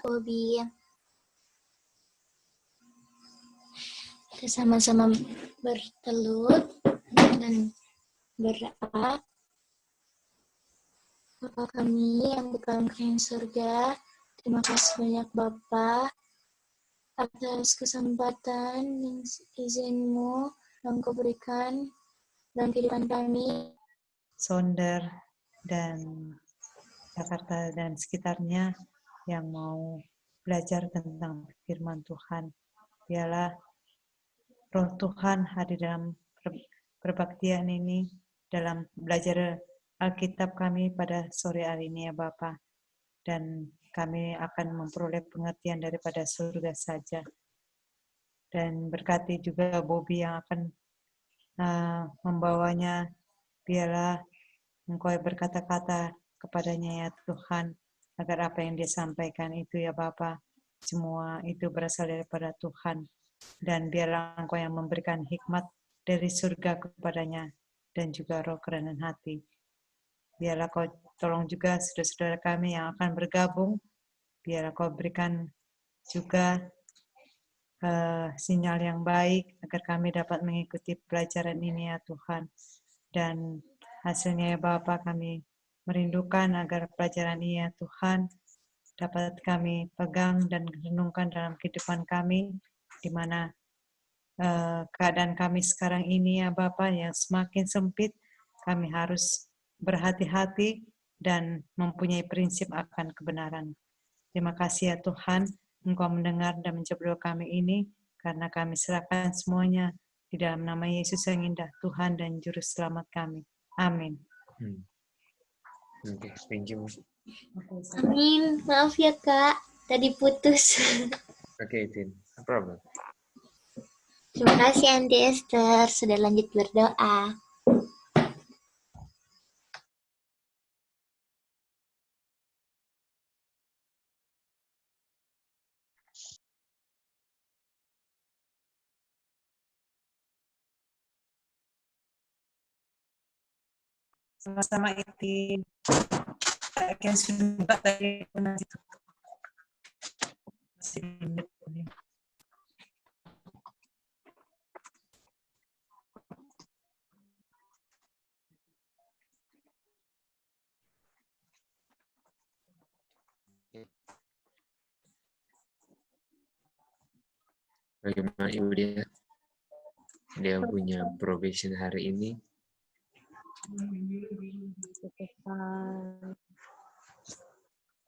Bobby. Kita sama-sama bertelut dan berdoa. Bapa kami yang di dalam kerajaan surga, terima kasih banyak Bapa atas kesempatan dan izin-Mu yang Kau berikan dalam kehidupan kami. Sonder dan Jakarta dan sekitarnya yang mau belajar tentang firman Tuhan. Biarlah Roh Tuhan hadir dalam perbaktian ini, dalam belajar Alkitab kami pada sore hari ini ya Bapa. Dan kami akan memperoleh pengertian daripada surga saja. Dan berkati juga Bobby yang akan membawanya. Biarlah Engkau berkata-kata kepadanya ya Tuhan, agar apa yang dia sampaikan itu ya Bapa, semua itu berasal daripada Tuhan. Dan biarlah Engkau yang memberikan hikmat dari surga kepadanya, dan juga roh kerenan hati. Biarlah Kau tolong juga saudara-saudara kami yang akan bergabung, biarlah Kau berikan juga sinyal yang baik, agar kami dapat mengikuti pelajaran ini ya Tuhan. Dan hasilnya ya Bapa, kami merindukan agar pelajaran ini ya Tuhan dapat kami pegang dan renungkan dalam kehidupan kami, di mana keadaan kami sekarang ini ya Bapa yang semakin sempit, kami harus berhati-hati dan mempunyai prinsip akan kebenaran. Terima kasih ya Tuhan, Engkau mendengar dan menjawab doa kami ini, karena kami serahkan semuanya di dalam nama Yesus yang indah, Tuhan dan Juru Selamat kami. Amin. Okay, thank you. Amin. Maaf ya Kak, tadi putus. Okay, Tin, no problem. Terima kasih Aunty Esther sudah lanjut berdoa. Sama-sama itu. Akan sudah tadi Bagaimana Ibu dia? Dia punya probation hari ini.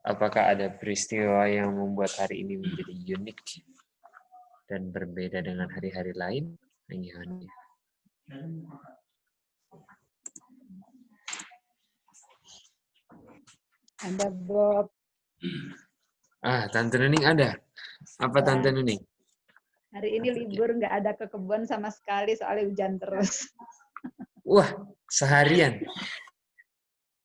Apakah ada peristiwa yang membuat hari ini menjadi unik dan berbeda dengan hari-hari lain? Gimana? Ada Bob. Tante Nuning ada. Apa Tante Nuning? Hari ini libur, nggak ada ke kebun sama sekali soalnya hujan terus. Wah, seharian.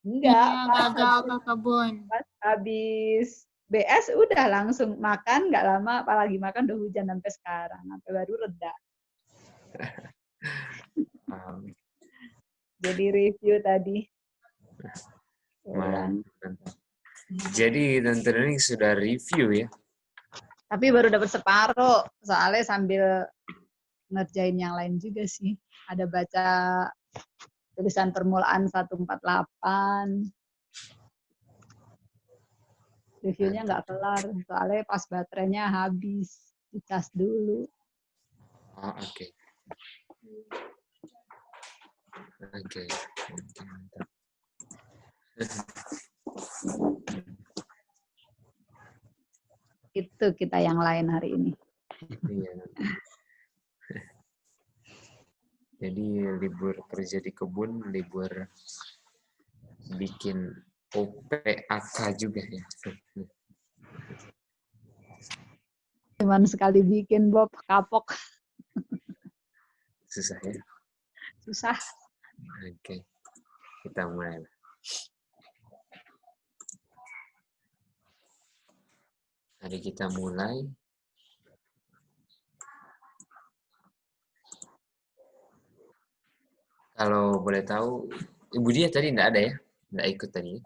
Enggak, Gagal ke kebun. pas habis BS udah langsung makan, nggak lama apalagi makan udah hujan sampai sekarang, sampai baru reda. Jadi review tadi. Mantap. Jadi Tante Nuning sudah review ya? Tapi baru dapat separuh, soalnya sambil ngerjain yang lain juga sih. Ada baca tulisan permulaan 148. Reviewnya nggak kelar, soalnya pas baterainya habis. Dicas dulu. Oke. Oke. Mantap. Itu kita yang lain hari ini. Iya. Jadi libur kerja di kebun, libur bikin OPAK juga ya. Cuman sekali bikin Bob, kapok. Susah ya. Susah. Oke. Kita mulai. Mari kita mulai. Kalau boleh tahu, Ibu dia tadi enggak ada ya? Enggak ikut tadi ya?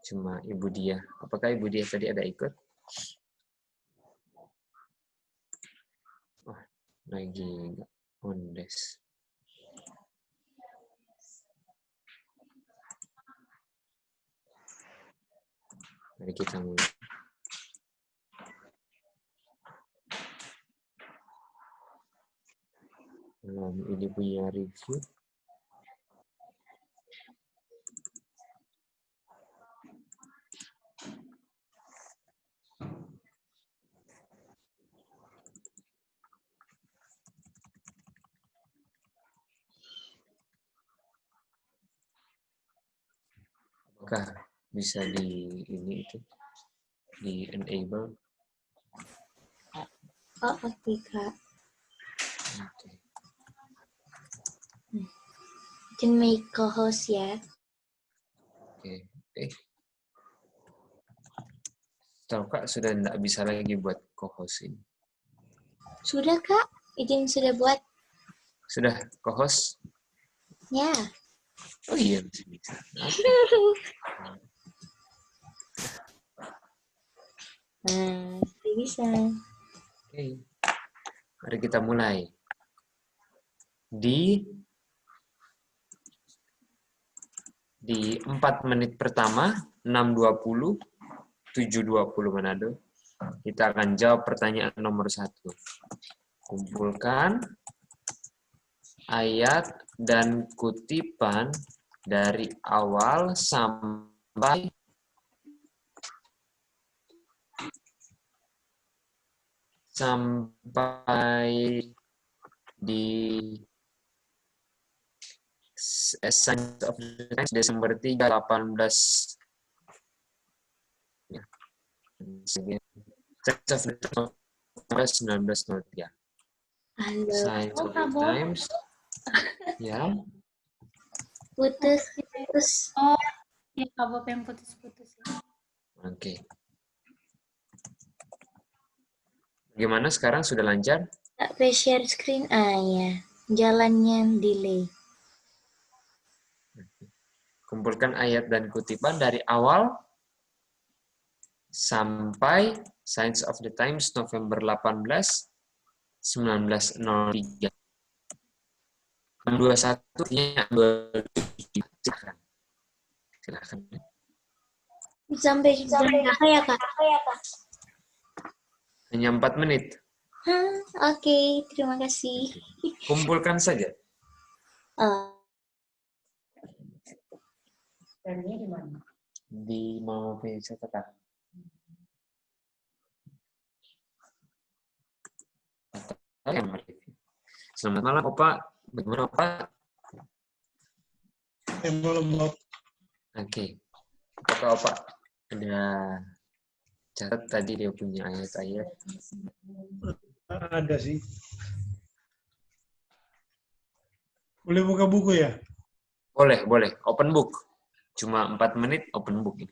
Cuma Ibu Dia. Apakah Ibu Dia tadi ada ikut? Oh, lagi nggak ondes. Mari kita mulai. Ini punya review. Apakah bisa di ini itu di enable? Oh, oke, Kak. Oke. Can make co-host ya. Oke. Tahu Kak sudah tidak bisa lagi buat co-host ini. Sudah, Kak? Izin sudah buat? Sudah co-host? Ya. Oh iya masih bisa. Nah, bisa. Oke. Mari kita mulai. Di 4 menit pertama, 6.20, 7.20 Manado, kita akan jawab pertanyaan nomor 1. Kumpulkan ayat dan kutipan dari awal sampai di Science of the Times Desember 3, 18. Ya. Science of the Times 1903. Halo. Science of the Times. Ya. Putus. Oh, ya Kak Bob yang putus-putus. Oke. Gimana sekarang, sudah lancar? Tak share screen. Ya. Jalannya delay. Kumpulkan ayat dan kutipan dari awal sampai Science of the Times November 18, 1903. 621-nya 27. Silakan. Sampai berapa ya, Kak? Hanya 4 menit. Oke, terima kasih. Kumpulkan saja. Di mau punya catatan. Selamat malam, Opa. Bagaimana, Opa? Oke. Apakah Opa ada catat tadi dia punya ayat-ayat? Ada sih. Boleh buka buku ya? Boleh. Open book. Cuma 4 menit open book.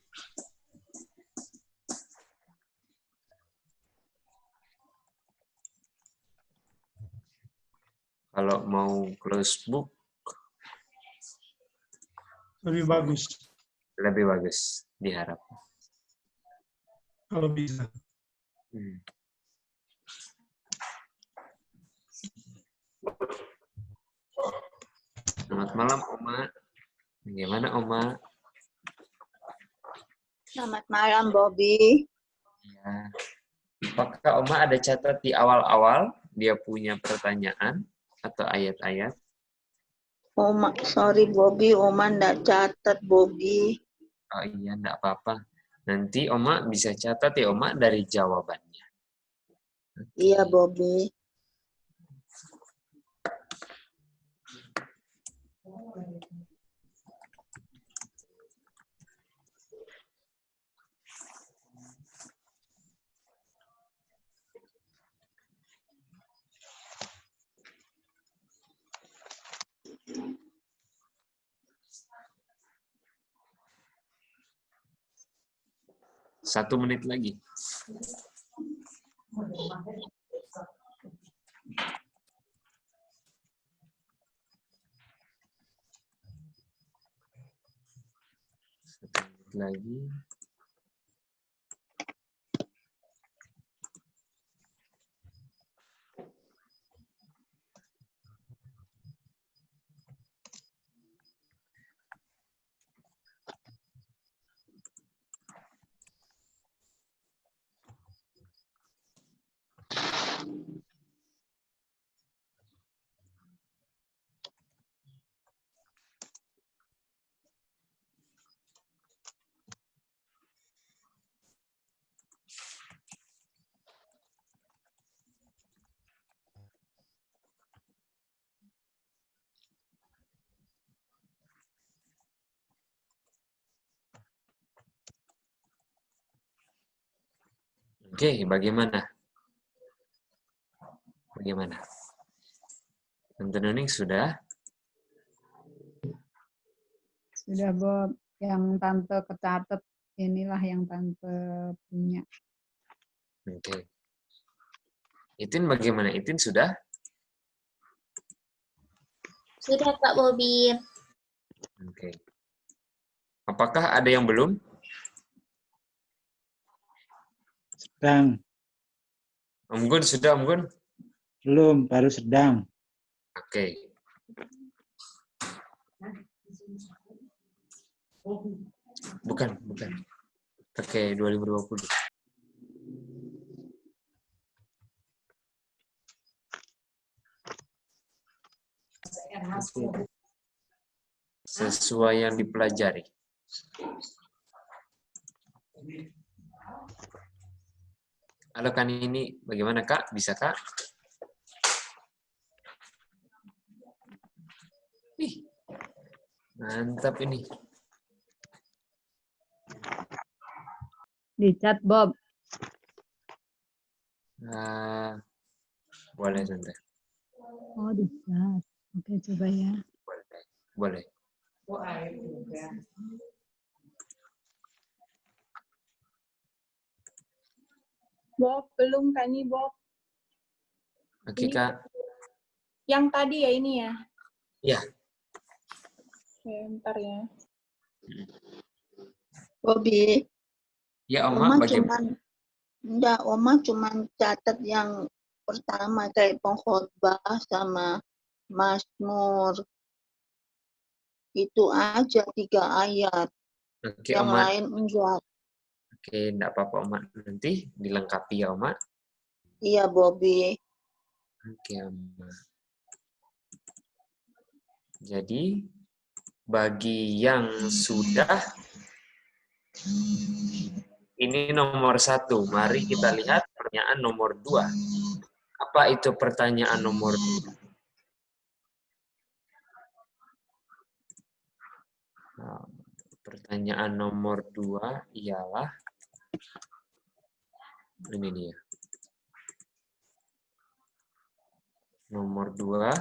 Kalau mau close book, Lebih bagus diharap. kalau bisa. Selamat malam, Oma. Bagaimana, Oma? Selamat malam, Bobby. Ya. Apakah Oma ada catat di awal-awal dia punya pertanyaan atau ayat-ayat? Oma, sorry Bobby, Oma nggak catat, Bobby. Oh iya, enggak apa-apa. Nanti Oma bisa catat ya, Oma, dari jawabannya. Iya, Bobby. Satu menit lagi. lagi. Oke, bagaimana? Bagaimana? Tante Nuning sudah? Sudah Bob, yang tante kecatet inilah yang tante punya. Oke. Itin bagaimana? Itin sudah? Sudah Kak Bobi. Oke. Apakah ada yang belum? Sedang. Om Gun sudah, Om Gun? Belum, baru sedang. Oke. Bukan. Oke, 2020. Sesuai yang dipelajari. Halo kan ini bagaimana Kak? Bisa Kak? Ih, mantap ini. Di chat Bob. Boleh Tante. Oh di chat. Oke coba ya. Boleh. Bob, belum kan nih Bob? Oke Kak. Yang tadi ya ini ya? Ya. Oke, bentar ya. Bobi, Ya Oma Oma bagaimana? Oma cuman catat yang pertama kayak pengkhotbah sama Mazmur. Itu aja 3 ayat. Oke Yang Oma. lain enggak. Oke, enggak apa-apa Oma. Nanti dilengkapi ya Oma. Iya, Bobi. Oke Oma. Jadi bagi yang sudah ini nomor 1. Mari kita lihat pertanyaan nomor 2. Apa itu pertanyaan nomor 2? Nah, pertanyaan nomor 2 ialah ini dia. Nomor 2.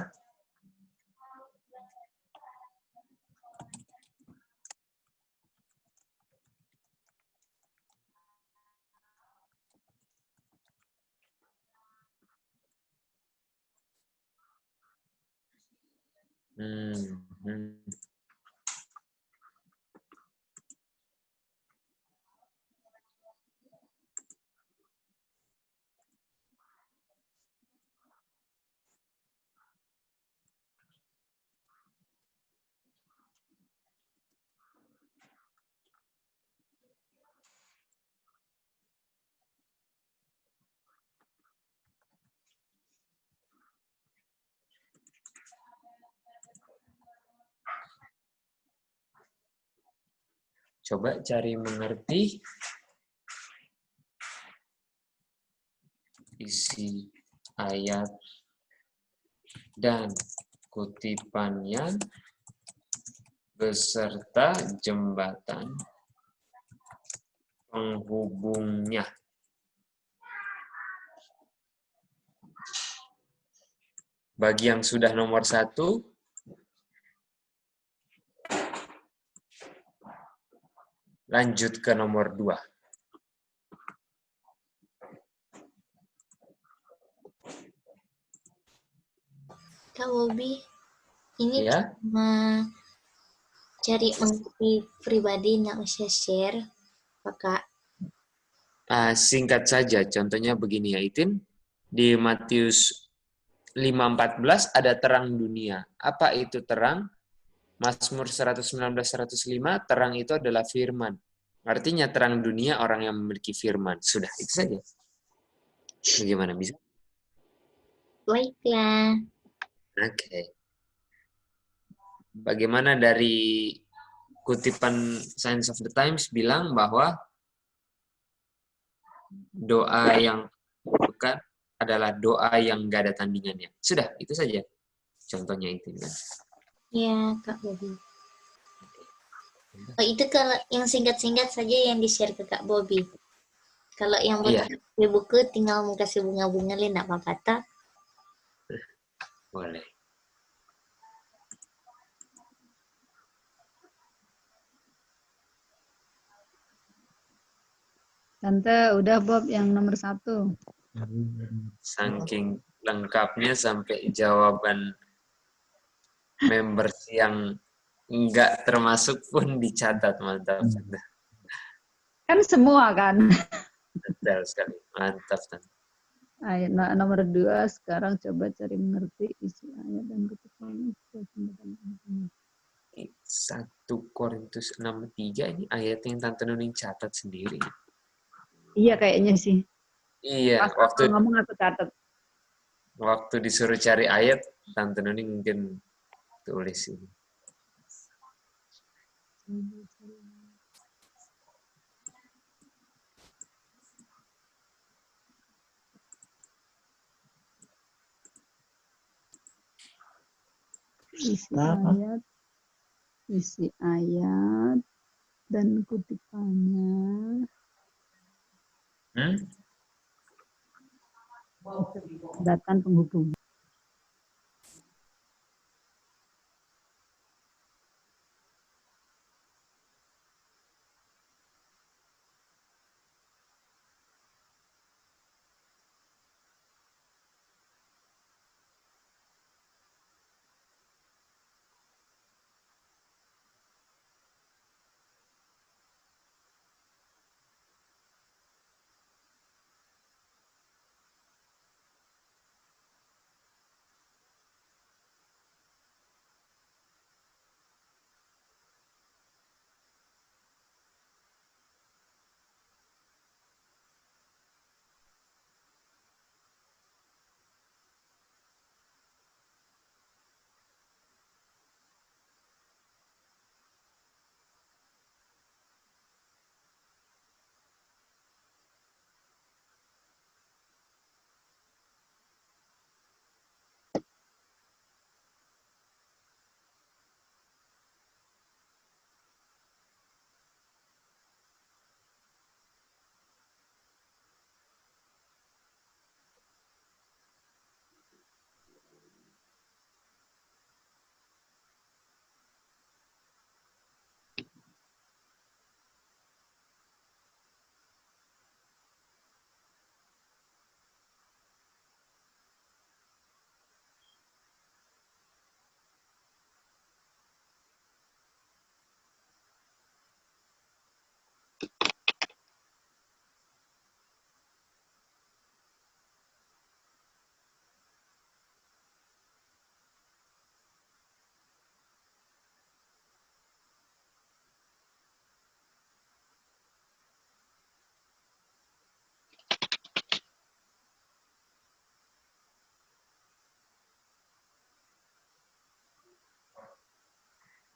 Coba cari mengerti isi ayat dan kutipannya beserta jembatan penghubungnya. Bagi yang sudah nomor 1, lanjut ke nomor 2. Kak Bobi, ini Ya? cuma cari mengerti pribadi nak usah share, Kak. Singkat saja, contohnya begini ya, Itin. Di Matius 5:14 ada terang dunia. Apa itu terang? Mazmur 119:105, terang itu adalah firman. Artinya terang dunia orang yang memiliki firman. Sudah, itu saja. Bagaimana bisa? Baiklah. Oke. Bagaimana dari kutipan Signs of the Times bilang bahwa doa yang bukan adalah doa yang gak ada tandingannya. Sudah, itu saja. Contohnya itu kan. Ya, Kak Bobby. Oh, itu kalau yang singkat-singkat saja yang di-share ke Kak Bobby. Kalau yang Iya. di buku tinggal mau kasih bunga-bunga lain apa kata? Boleh. Tante, udah Bob yang nomor 1. Saking lengkapnya sampai jawaban members yang enggak termasuk pun dicatat. Mantap. Kan semua kan. Betul sekali. Mantap. Ayat nomor 2 sekarang coba cari mengerti isi ayat dan kutipannya. 1 Korintus 6:3 ini ayat yang Tante Nuning catat sendiri. Iya kayaknya sih. Iya, Pas aku ngomong aku catat. waktu disuruh cari ayat, Tante Nuning mungkin tulis ini. Isi ayat dan kutipannya. Datang penghubung.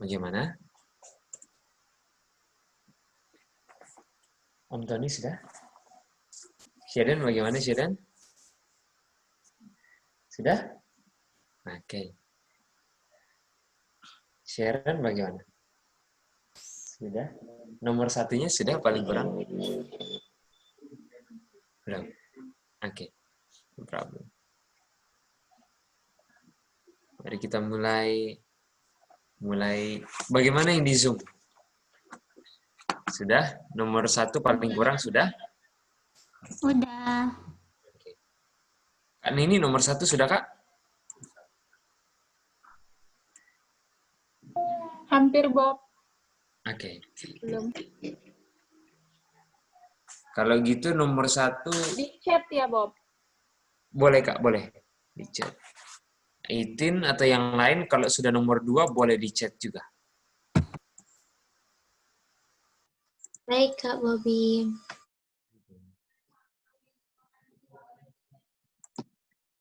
Bagaimana? Om Tony sudah? Sharon bagaimana Sharon? Sudah? Oke. Sharon bagaimana? Sudah? Nomor 1-nya sudah paling kurang? Belum? Oke. No problem. Mari kita mulai. Bagaimana yang di Zoom? Sudah? Nomor 1 paling kurang sudah? Udah. Oke. Kak Nini nomor 1 sudah, Kak? Hampir, Bob. Oke. Belum. Kalau gitu nomor 1 Di chat ya, Bob. boleh Kak, boleh di chat. 18 atau yang lain kalau sudah nomor 2 boleh di chat juga. Baik, Kak Bobby.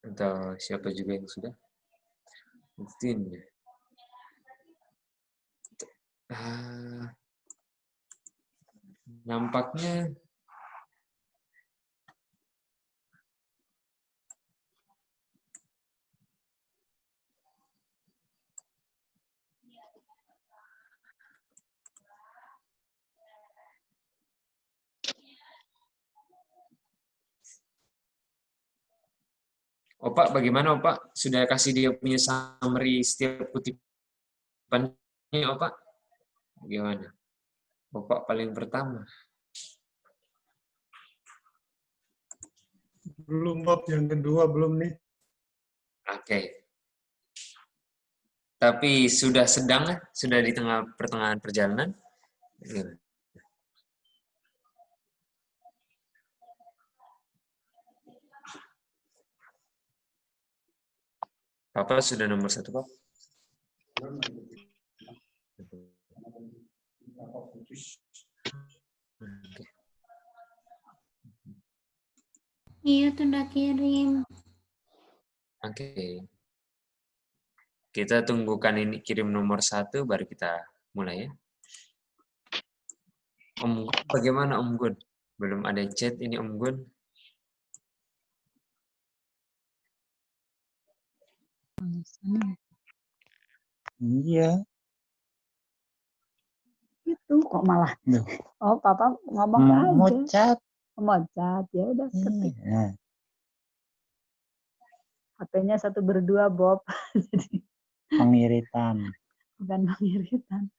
Atau siapa juga yang sudah? 15. Nampaknya Opak bagaimana Opak? Sudah kasih dia punya summary setiap kutipannya Opak? Bagaimana? Opak paling pertama. Belum Bob, yang kedua belum nih. Oke. Tapi sudah sedang, sudah di tengah pertengahan perjalanan. Bagaimana? Papa sudah nomor 1, Pak? Oke. Iya, tuh udah kirim. Oke. Kita tunggukan ini kirim nomor 1 baru kita mulai ya. Om Gun, bagaimana Om Gun? Belum ada chat ini Om Gun. Iya. Itu kok malah. Oh, Papa ngomong Mau aja. cat. Mau cat, ya udah ketik. Iya. HP-nya 1 berdua, Bob. Jadi Pengiritan. bukan pengiritan.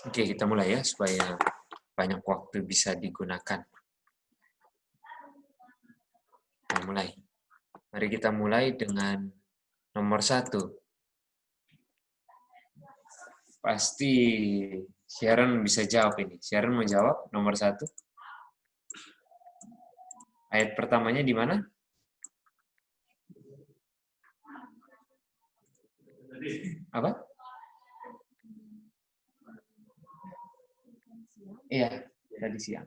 Oke, kita mulai ya supaya banyak waktu bisa digunakan. Kita mulai. Mari kita mulai dengan nomor 1. Pasti Sharon bisa jawab ini. Sharon mau jawab nomor 1. Ayat pertamanya di mana? Apa? Iya, tadi siang.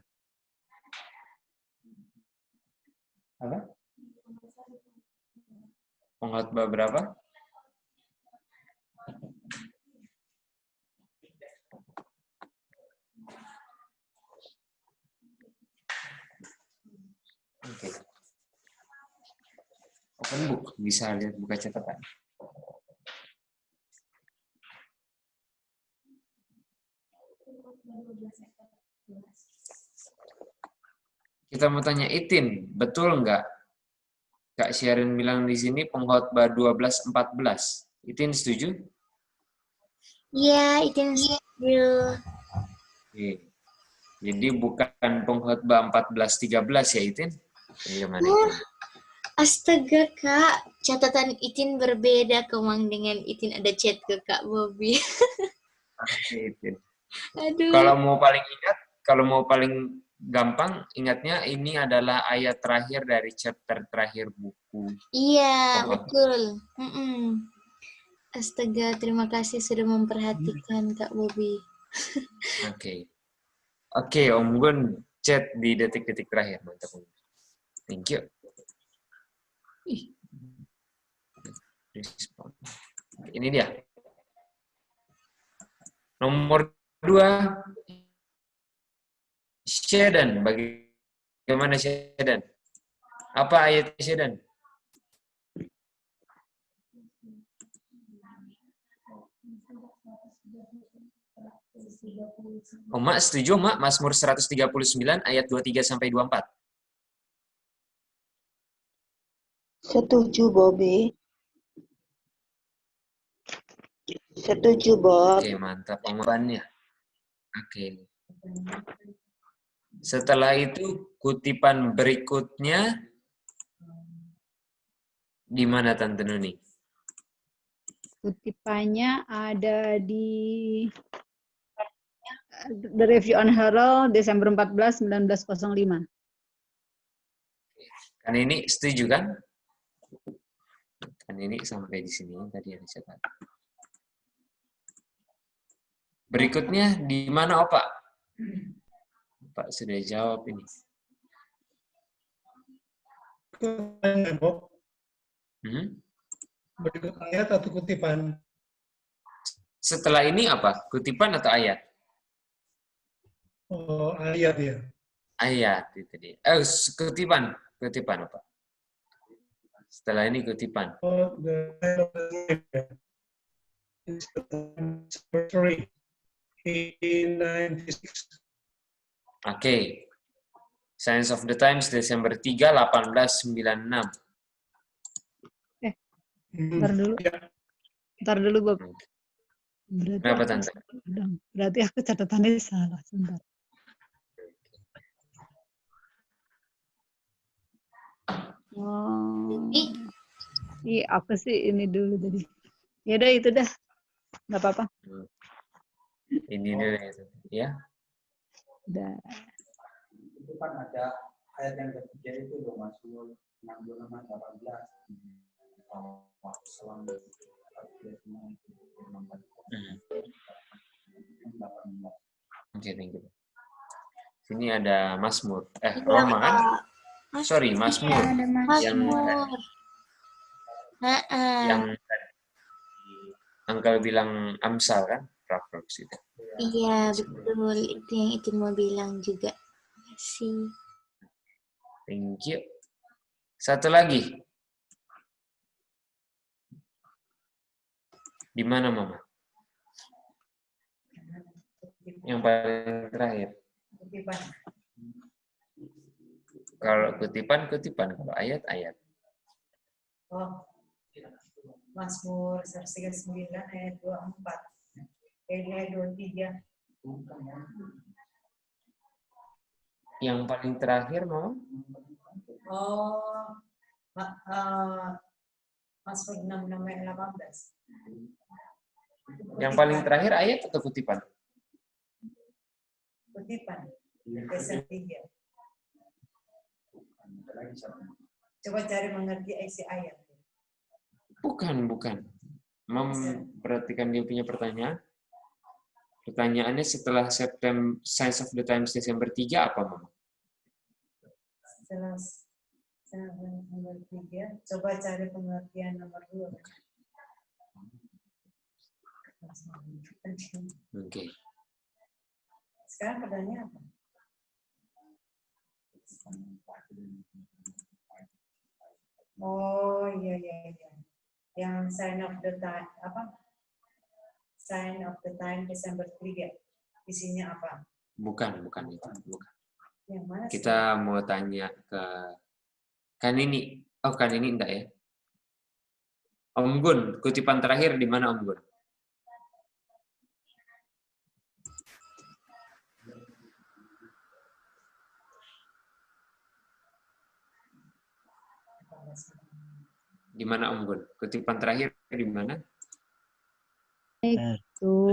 Apa? Pengkhotbah berapa? Oke. Open book, bisa lihat buka catatan. Kita mau tanya Itin, betul nggak? Kak Syarin bilang di sini pengkhotbah 12:14. Itin setuju? Iya, Itin setuju. Oke. Jadi bukan pengkhotbah 14:13 ya Itin? Gimana Wah, Itin? astaga Kak, catatan Itin berbeda kemang dengan Itin ada chat ke Kak Bobby. Oke, Itin. Aduh. Kalau mau paling gampang, ingatnya ini adalah ayat terakhir dari chapter terakhir buku. Iya, Pengkhotbah. betul. Astaga, terima kasih sudah memperhatikan Kak Bobby. Oke. Oke, Om Gun chat di detik-detik terakhir. Mantap, Om. Thank you. Respon. Ini dia. Nomor 2. Shedan. Bagaimana Shedan? Apa ayat Shedan? Mak setuju, Mak? Mazmur 139 ayat 23-24. Setuju, Bobby. Setuju, Bob. Oke, mantap pengumumannya. Oke. Setelah itu, kutipan berikutnya di mana Tante Nuni? Kutipannya ada di The Review on Herald Desember 14, 1905. Kan ini setuju kan? Kan ini sampai di sini tadi yang dicatat. Berikutnya di mana, Opa? Pak sudah jawab ini. Bob, Hmm? berikut ayat atau kutipan? Setelah ini apa? Kutipan atau ayat? Oh, ayat ya. Ayat itu dia. Kutipan. Kutipan apa? Setelah ini kutipan. Oh, the end of the year. It's the anniversary in 96. Oke. Signs of the Times Desember 3, 1896. Ntar dulu, Bob. Kenapa, Tante? Berarti aku catatannya salah. Sebentar. Oh. Iya, aku sih ini dulu tadi. Ya udah itu dah. Nggak apa-apa. Ini dulu ya. Udah. Itu kan ada ayat yang ketiga itu loh, Mazmur 66:18. Oke, thank you. Sini ada Mazmur. Iya, Roma kan? Mas. Sorry, Mazmur. Ada Mazmur. Yang Uncle bilang Amsal kan? Proverbs itu. Iya, betul. Itu yang itu mau bilang juga. Sih. Thank you. Satu lagi. Di mana, Mama? Yang paling terakhir. Kutipan. Kalau kutipan. Kalau ayat. Oh, Mazmur 139 ayat 24. Ayat 23. Yang paling terakhir, Mama? Oh, Mazmur 66 ayat 18. Yang paling terakhir ayat atau kutipan? Kutipan. Dasar 3. Coba cari mengerti isi ayat. Bukan. Mam perhatikan dia punya pertanyaan. Pertanyaannya setelah September Signs of the Times Desember 3 apa, Mama? Setelah nomor 3, coba cari pengertian nomor 2. Oke. Sekarang pertanyaan apa? Oh, iya. Yang sign of the time apa? Sign of the time Desember 3. Isinya apa? Bukan itu. Bukan. Kita mau tanya ke Kanini. Oh, Kanini enggak ya? Om Gun, kutipan terakhir di mana Om Gun? Di mana Om Gun? Kutipan terakhir di mana?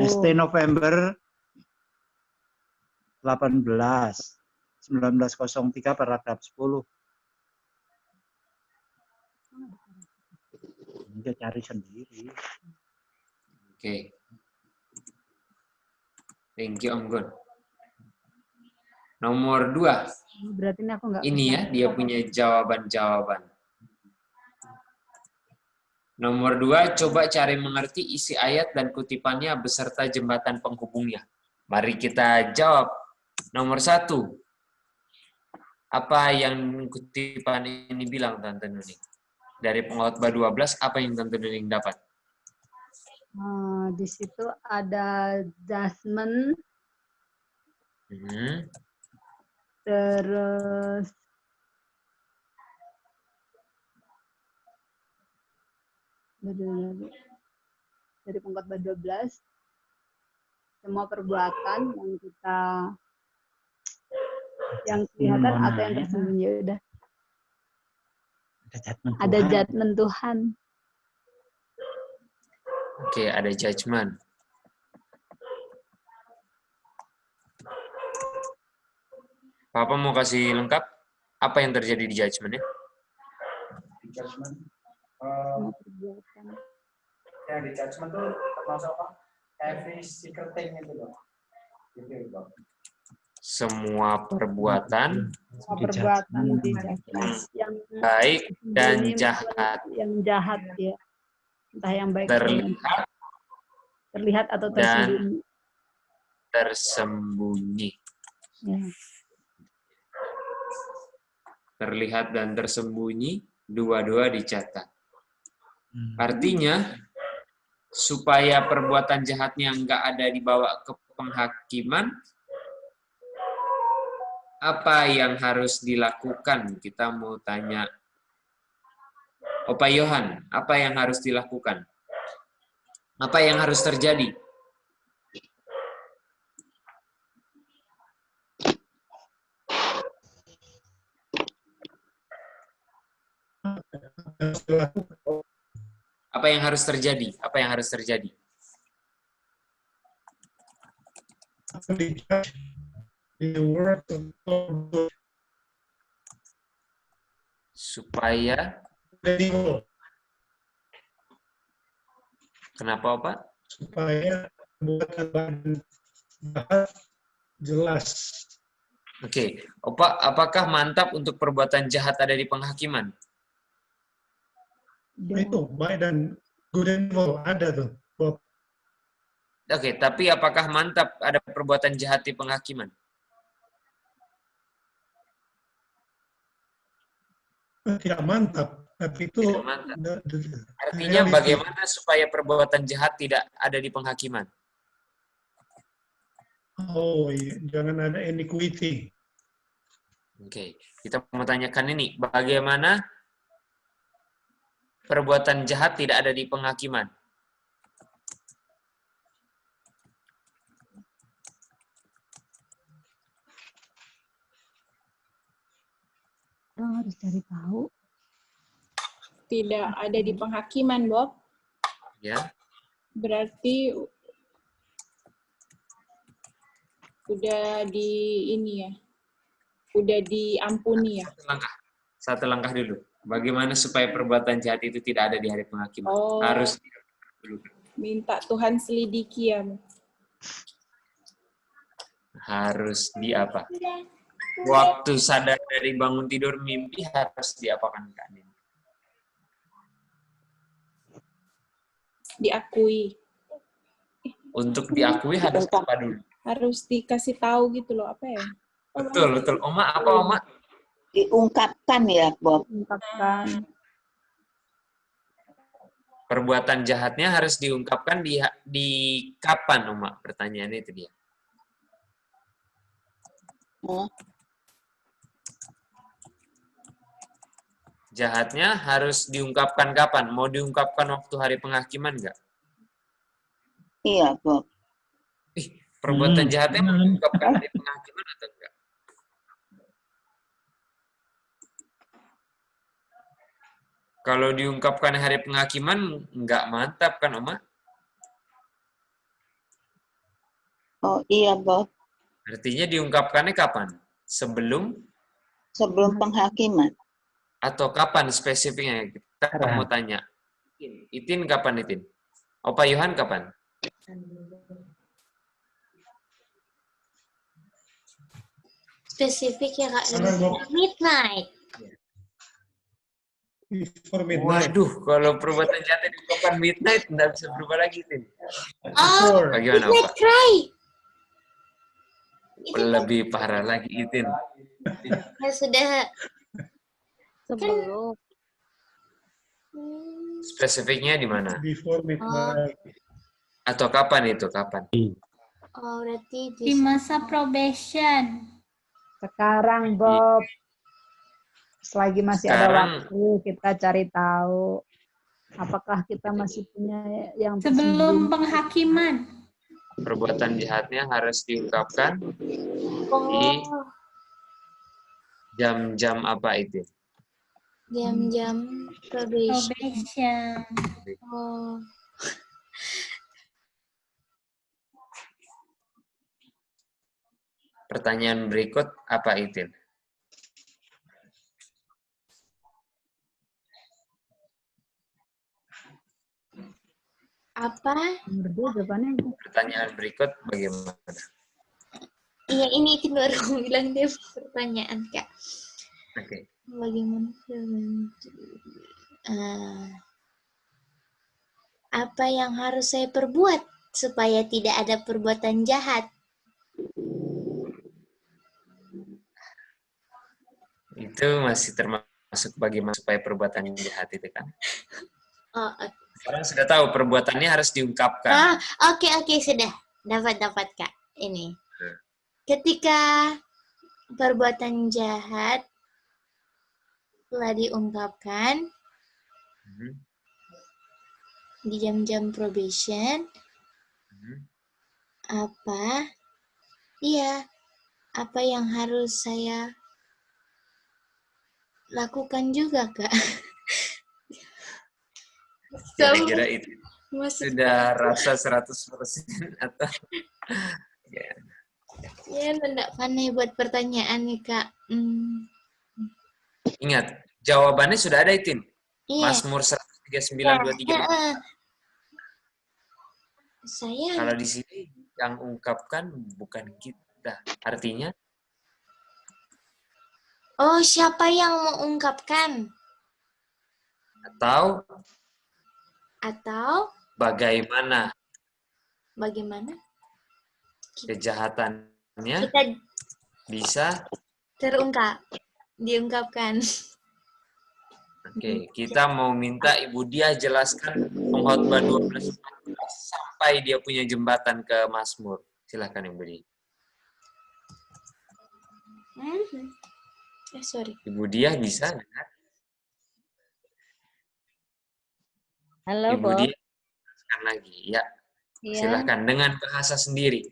ST November 18 1903 paragraf 10. Dia cari sendiri. Oke. Thank you Om Gun. Nomor 2. Berarti ini aku nggak Ini bisa. ya, dia punya jawaban-jawaban. Nomor 2, coba cari mengerti isi ayat dan kutipannya beserta jembatan penghubungnya. Mari kita jawab. Nomor 1. Apa yang kutipan ini bilang, Tante Nuning? Dari Pengkhotbah 12, apa yang Tante Nuning dapat? Di situ ada judgment, terus dari Pengkhotbah 12, semua perbuatan yang kelihatan atau yang tersembunyi, udah. Ada judgment Tuhan. Oke, ada judgment. Papa mau kasih lengkap apa yang terjadi di judgment-nya? Di judgment, yang di judgment tuh termasuk apa? Every secret thing itu loh. Gitu loh. Semua perbuatan Di yang baik dan jahat. Yang jahat ya. Entah yang baik terlihat atau dan tersembunyi. Tersembunyi. Ya. Terlihat dan tersembunyi, dua-dua dicatat. Artinya, supaya perbuatan jahatnya nggak ada dibawa ke penghakiman, apa yang harus dilakukan? Kita mau tanya Opa Yohan, apa yang harus dilakukan? Apa yang harus terjadi? Apa yang harus terjadi? Apa yang harus terjadi? Supaya kenapa, Pak? Supaya perbuatan jahat jelas. Oke, Opa, apakah mantap untuk perbuatan jahat ada di penghakiman? Itu baik dan good and evil ada tuh, Bob. Oke, tapi apakah mantap ada perbuatan jahat di penghakiman? Tidak mantap, tapi itu Tidak mantap. Artinya bagaimana supaya perbuatan jahat tidak ada di penghakiman? Oh iya, jangan ada iniquity. Oke, kita mau tanyakan ini, bagaimana perbuatan jahat tidak ada di penghakiman? Orang harus cari tahu. Tidak ada di penghakiman, Bob. Ya. Berarti udah di ini ya. Udah diampuni ya. Satu langkah dulu. Bagaimana supaya perbuatan jahat itu tidak ada di hari penghakiman? Oh. Harus dulu. Minta Tuhan selidiki ya. Harus di apa? Waktu sadar dari bangun tidur mimpi harus diapakan, Kak? Diakui. Untuk diakui harus apa dulu? Harus dikasih tahu gitu loh, apa ya? Betul, betul. Oma, apa Oma? Diungkapkan ya, Bob. Diungkapkan. Perbuatan jahatnya harus diungkapkan di kapan, Oma? Pertanyaannya itu dia. jahatnya harus diungkapkan kapan? Mau diungkapkan waktu hari penghakiman nggak? Iya, Bob. Perbuatan jahatnya mau diungkapkan hari penghakiman atau enggak? Kalau diungkapkan hari penghakiman, nggak mantap kan, Oma? Oh iya, Bob. Artinya diungkapkannya kapan? Sebelum penghakiman. atau kapan spesifiknya? Kita mau tanya. Itin kapan, Itin? Opa Yohan kapan? Spesifik ya Kak. Kapan, Bob? Midnight. Before midnight. Waduh, kalau perbuatan jahatnya diungkapkan midnight, nggak bisa berubah lagi, Tin. Oh, Bagaimana, midnight Pak? cry. Lebih parah lagi, Itin. Ya sudah. Sebelum. Spesifiknya di mana? Before midnight. Atau kapan itu? Kapan? Oh, berarti Di masa probation. Sekarang, Bob. Selagi masih ada Sekarang- waktu, kita cari tahu apakah kita masih punya yang Sebelum tersembunyi. penghakiman. Perbuatan jahatnya harus diungkapkan di jam-jam apa itu? jam-jam probation. Probation. Oh. Pertanyaan berikut apa itu? Apa? Pertanyaan berikut bagaimana? Iya, ini itu baru bilang dia pertanyaan Kak. Oke. Bagaimana? Apa yang harus saya perbuat supaya tidak ada perbuatan jahat? Itu masih termasuk bagaimana supaya perbuatan jahat itu kan? Oh, oke. Sekarang sudah tahu perbuatannya harus diungkapkan. Oke, sudah. Dapat Kak. Ini. Ketika perbuatan jahat telah diungkapkan di jam-jam probation, apa yang harus saya lakukan juga, Kak? Kira-kira itu sudah rasa 100% atau ya. Ya, tidak pandai buat pertanyaan nih, Kak. Ingat, jawabannya sudah ada, Itin. Iya. Mazmur 139:23. Saya Kalau di sini yang ungkapkan bukan kita. Artinya, siapa yang mengungkapkan? Atau bagaimana kejahatannya kita bisa diungkapkan. Oke, kita mau minta Ibu Dia jelaskan Pengkhotbah 12 sampai dia punya jembatan ke Mazmur. Silakan Ibu Dia. Sorry. Ibu Dia bisa dengar? Halo, Ibu Bob. Dia jelaskan lagi. Ya, silakan dengan bahasa sendiri.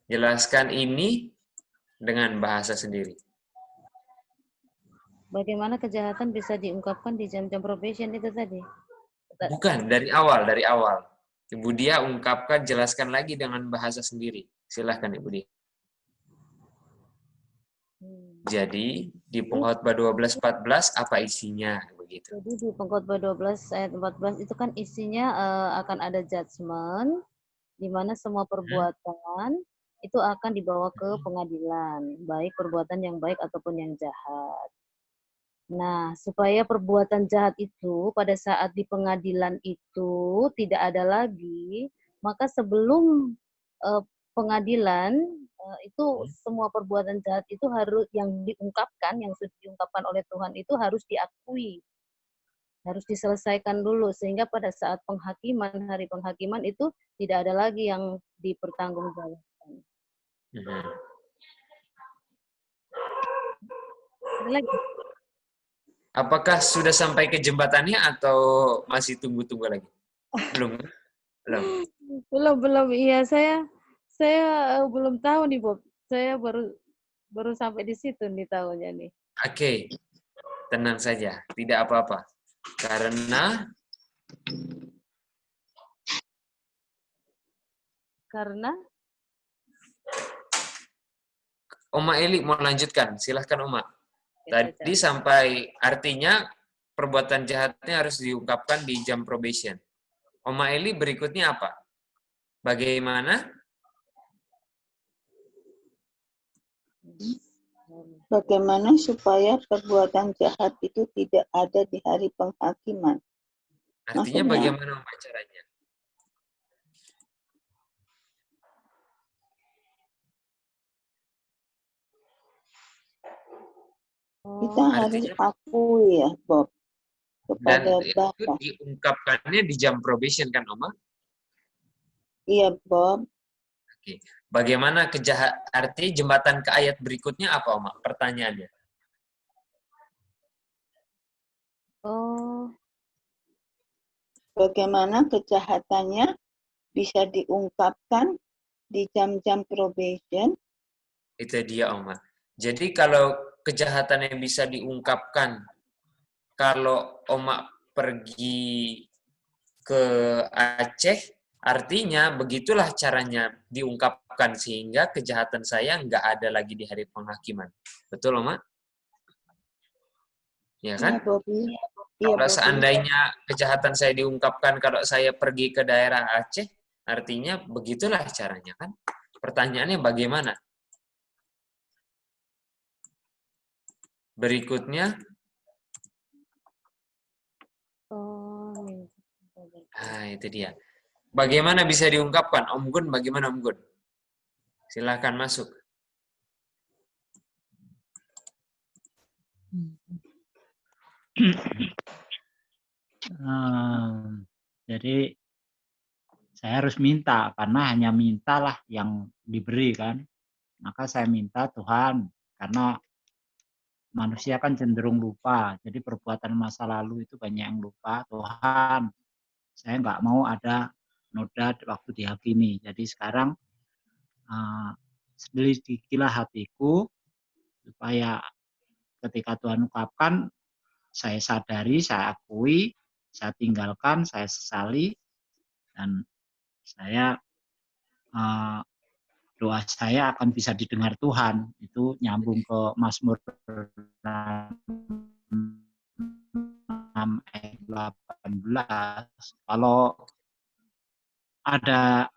Jelaskan ini dengan bahasa sendiri. Bagaimana kejahatan bisa diungkapkan di jam-jam probation itu tadi? Bukan, dari awal. Ibu Dia ungkapkan, jelaskan lagi dengan bahasa sendiri. Silakan Ibu Dia. Jadi, di Pengkhotbah 12:14 apa isinya? Begitu. Jadi di Pengkhotbah 12 ayat 14 itu kan isinya akan ada judgment, di mana semua perbuatan itu akan dibawa ke pengadilan, baik perbuatan yang baik ataupun yang jahat. Nah, supaya perbuatan jahat itu pada saat di pengadilan itu tidak ada lagi, maka sebelum pengadilan itu semua perbuatan jahat itu harus yang diungkapkan, yang sudah diungkapkan oleh Tuhan itu harus diakui, harus diselesaikan dulu sehingga pada saat penghakiman, hari penghakiman itu tidak ada lagi yang dipertanggungjawabkan. Ada lagi? Apakah sudah sampai ke jembatannya atau masih tunggu-tunggu lagi? Belum? Belum. Belum. Iya, saya belum tahu nih, Bob. Saya baru sampai di situ nih tahunya nih. Oke, tenang saja, tidak apa-apa. Karena Oma Eli mau lanjutkan, silahkan Oma. Tadi sampai artinya perbuatan jahatnya harus diungkapkan di jam probation. Oma Eli berikutnya apa? Bagaimana? Bagaimana supaya perbuatan jahat itu tidak ada di hari penghakiman? Artinya Maksudnya, bagaimana Oma caranya? kita harus akui ya, Bob, Dan kepada itu Bapa. diungkapkannya di jam probation kan Oma? Iya, Bob. Oke. Bagaimana arti jembatan ke ayat berikutnya apa Oma? Pertanyaannya. Bagaimana kejahatannya bisa diungkapkan di jam-jam probation? Itu dia Oma. Jadi kalau kejahatan yang bisa diungkapkan kalau Oma pergi ke Aceh, artinya begitulah caranya diungkapkan sehingga kejahatan saya nggak ada lagi di hari penghakiman. Betul Oma? Ya kan? Iya, Bobby. Kalau seandainya kejahatan saya diungkapkan kalau saya pergi ke daerah Aceh, artinya begitulah caranya kan? Pertanyaannya bagaimana? Berikutnya. Itu dia. Bagaimana bisa diungkapkan? Om Gun, bagaimana Om Gun? Silahkan masuk. Jadi saya harus minta, karena hanya mintalah yang diberi kan. Maka saya minta Tuhan, karena manusia kan cenderung lupa. Jadi perbuatan masa lalu itu banyak yang lupa. Tuhan, saya nggak mau ada noda waktu dihakimi. Jadi sekarang selidikilah hatiku, supaya ketika Tuhan ungkapkan, saya sadari, saya akui, saya tinggalkan, saya sesali, dan saya doa saya akan bisa didengar Tuhan. Itu nyambung ke Mazmur 6 ayat 18. Kalau ada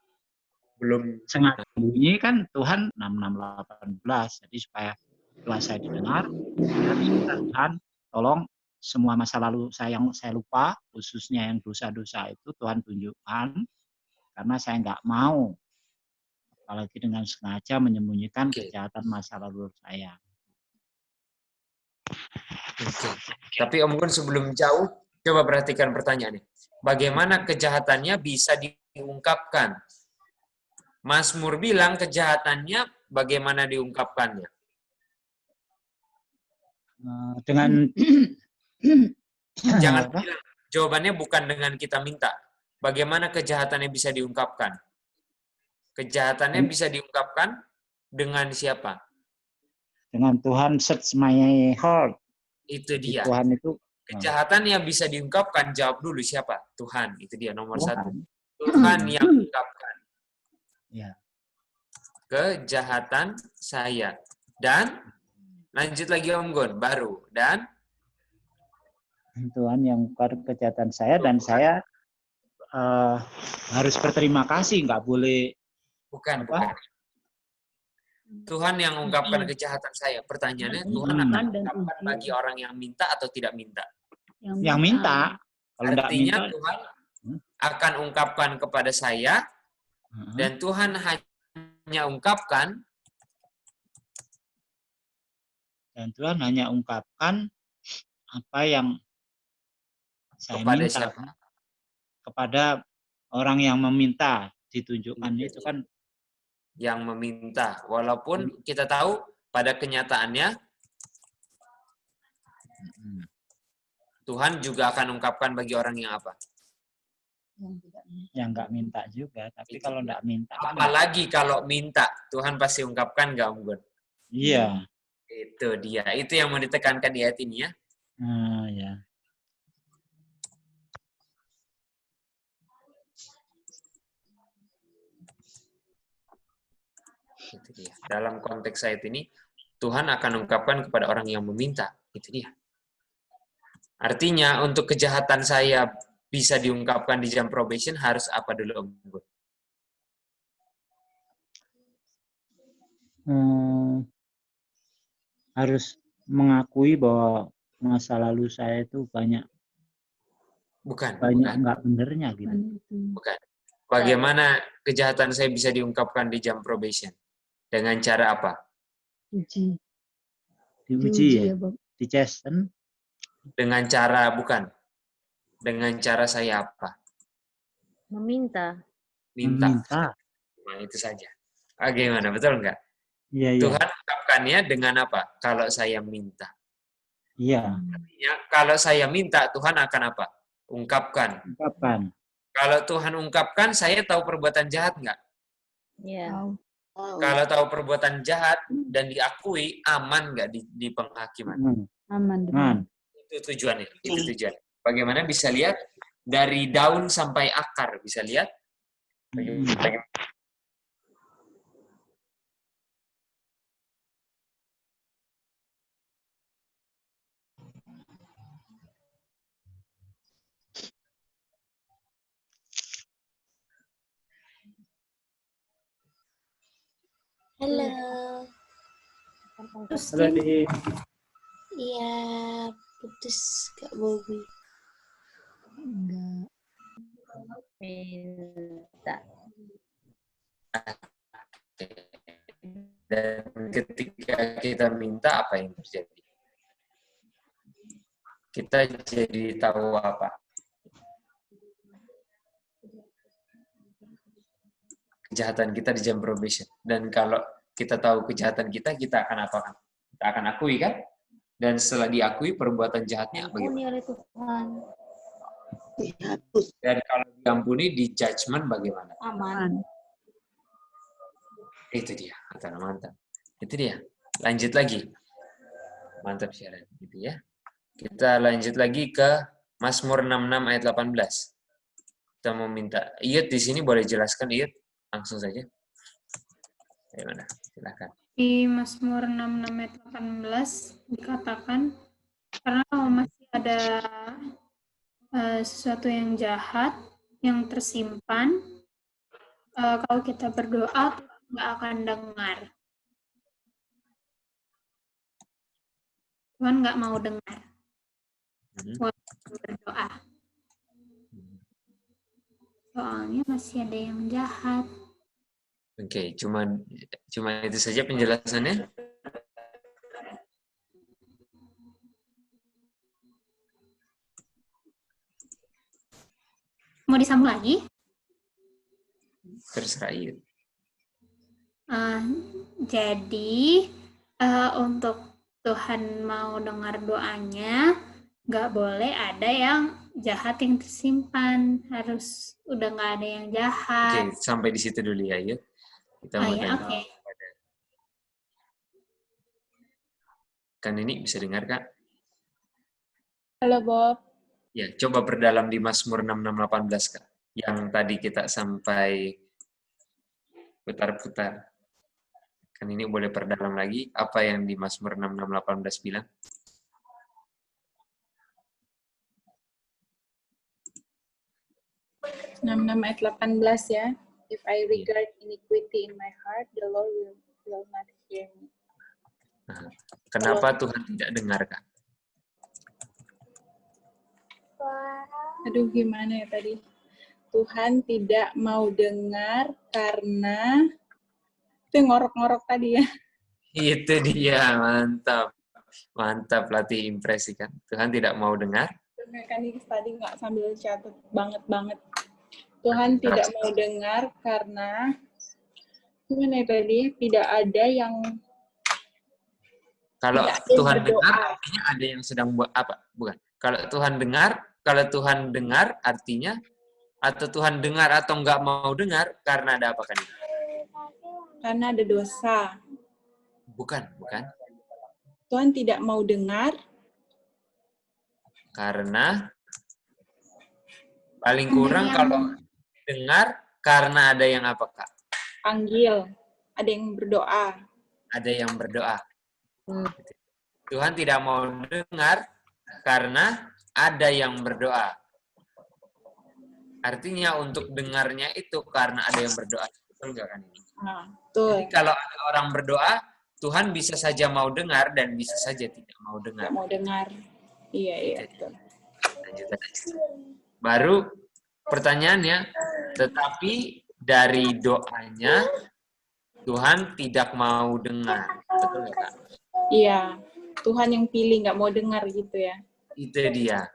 belum sengaja bunyi kan Tuhan 6:18. Jadi supaya doa saya didengar, saya minta Tuhan tolong semua masa lalu saya yang saya lupa, khususnya yang dosa-dosa itu Tuhan tunjukkan, karena saya nggak mau apalagi dengan sengaja menyembunyikan kejahatan masa lalu saya. Tapi Om Gun sebelum jauh, coba perhatikan pertanyaannya. Bagaimana kejahatannya bisa diungkapkan? Mazmur bilang kejahatannya bagaimana diungkapkannya? Dengan jangan bilang, jawabannya bukan dengan kita minta. Bagaimana kejahatannya bisa diungkapkan? Kejahatannya bisa diungkapkan dengan siapa? Dengan Tuhan, search my heart. Itu dia. Tuhan itu kejahatan yang bisa diungkapkan, jawab dulu siapa? Tuhan. Itu dia nomor satu. Tuhan yang ungkapkan. Ya. Kejahatan saya. Dan lanjut lagi Om Gun, baru. Dan Tuhan yang ungkapkan kejahatan saya, dan saya harus berterima kasih, nggak boleh. Bukan. Tuhan yang ungkapkan kejahatan saya. Pertanyaannya, Tuhan akan ungkapkan bagi orang yang minta atau tidak minta? Yang minta. Kalau artinya minta, Tuhan akan ungkapkan kepada saya, dan Tuhan hanya ungkapkan. Dan Tuhan hanya ungkapkan apa yang saya kepada minta. Siapa? Kepada orang yang meminta, ditunjukkan itu kan. Yang meminta, walaupun kita tahu pada kenyataannya Tuhan juga akan ungkapkan bagi orang yang apa? Yang nggak minta juga, tapi kalau nggak minta. Apalagi kalau minta, Tuhan pasti ungkapkan nggak, Om Gun? Iya. Itu dia. Itu yang mau ditekankan di ayat ini ya. Ya. Itu dia. Dalam konteks ayat ini, Tuhan akan ungkapkan kepada orang yang meminta. Itu dia. Artinya, untuk kejahatan saya bisa diungkapkan di jam probation, harus apa dulu, Om Gun? Harus mengakui bahwa masa lalu saya itu banyak nggak benernya gitu. Bukan. Bagaimana kejahatan saya bisa diungkapkan di jam probation? Dengan cara apa? Diuji ya, dicesten. Dengan cara, bukan. Dengan cara saya apa? Meminta. Minta. Nah, itu saja. Bagaimana, betul nggak? Iya. Tuhan ungkapkannya dengan apa? Kalau saya minta. Iya. Artinya, kalau saya minta, Tuhan akan apa? Ungkapkan. Kalau Tuhan ungkapkan, saya tahu perbuatan jahat nggak? Iya. Kalau tahu perbuatan jahat dan diakui, aman nggak di penghakiman? Aman. Itu tujuannya. Itu tujuan. Bagaimana bisa lihat dari daun sampai akar, bisa lihat? Bagaimana? Halo. Halo, Di. Iya, putus Kak Bobi. Enggak. Minta. Dan ketika kita minta, apa yang terjadi? Kita jadi tahu apa? Kejahatan kita di jam probation. Dan kalau kita tahu kejahatan kita akan apa? Kita akan akui kan? Dan setelah diakui perbuatan jahatnya bagaimana? Oleh Tuhan. Dan kalau diampuni di judgment bagaimana? Aman. Itu dia, mantap. Itu dia. Lanjut lagi. Mantap Sharon, gitu ya. Kita lanjut lagi ke Mazmur 66 ayat 18. Kita mau minta. Iyut di sini boleh jelaskan, Iyut? Langsung saja. Bagaimana? Silakan. Di Mazmur 66 ayat 18 dikatakan, karena masih ada sesuatu yang jahat yang tersimpan, kalau kita berdoa Tuhan nggak akan dengar. Tuhan nggak mau dengar. Waktu berdoa. Soalnya masih ada yang jahat. Oke, cuma itu saja penjelasannya. Mau disambung lagi? Terserah Iyut. Jadi untuk Tuhan mau dengar doanya, nggak boleh ada yang jahat yang tersimpan. Harus udah nggak ada yang jahat. Oke, sampai di situ dulu ya, Iyut. Kita mau tanya. Oke. Kan ini bisa dengar, Kak? Halo, Bob. Ya, coba perdalam di Mazmur 66:18, Kak. Yang tadi kita sampai putar-putar. Kan ini boleh perdalam lagi. Apa yang di Mazmur 66:18 bilang? Ayat 18 ya. If I regard iniquity in my heart, the Lord will not hear me. Nah, kenapa Tuhan tidak dengar, Kak? Aduh, gimana ya tadi? Tuhan tidak mau dengar karena itu yang ngorok-ngorok tadi ya. Itu dia, mantap. Mantap, latih impresi kan. Tuhan tidak mau dengar. Mekanik tadi nggak sambil catat banget. Tuhan tidak mau dengar karena gimana ya tadi? Tidak ada yang kalau Tuhan dengar, artinya ada yang sedang buat apa? Bukan. Kalau Tuhan dengar artinya, atau Tuhan dengar atau nggak mau dengar, karena ada apa kan ini? Karena ada dosa. Bukan. Tuhan tidak mau dengar. Karena paling kurang kalau dengar, karena ada yang apa, Kak? Panggil. Ada yang berdoa. Ada yang berdoa. Tuhan tidak mau dengar karena ada yang berdoa. Artinya untuk dengarnya itu karena ada yang berdoa. Betul nggak kan? Nah, betul. Jadi kalau ada orang berdoa, Tuhan bisa saja mau dengar dan bisa saja tidak mau dengar. Tidak mau dengar. Iya, betul. Baru pertanyaannya, tetapi dari doanya Tuhan tidak mau dengar. Betul nggak, Kak? Iya, Tuhan yang pilih nggak mau dengar gitu ya. Itu dia.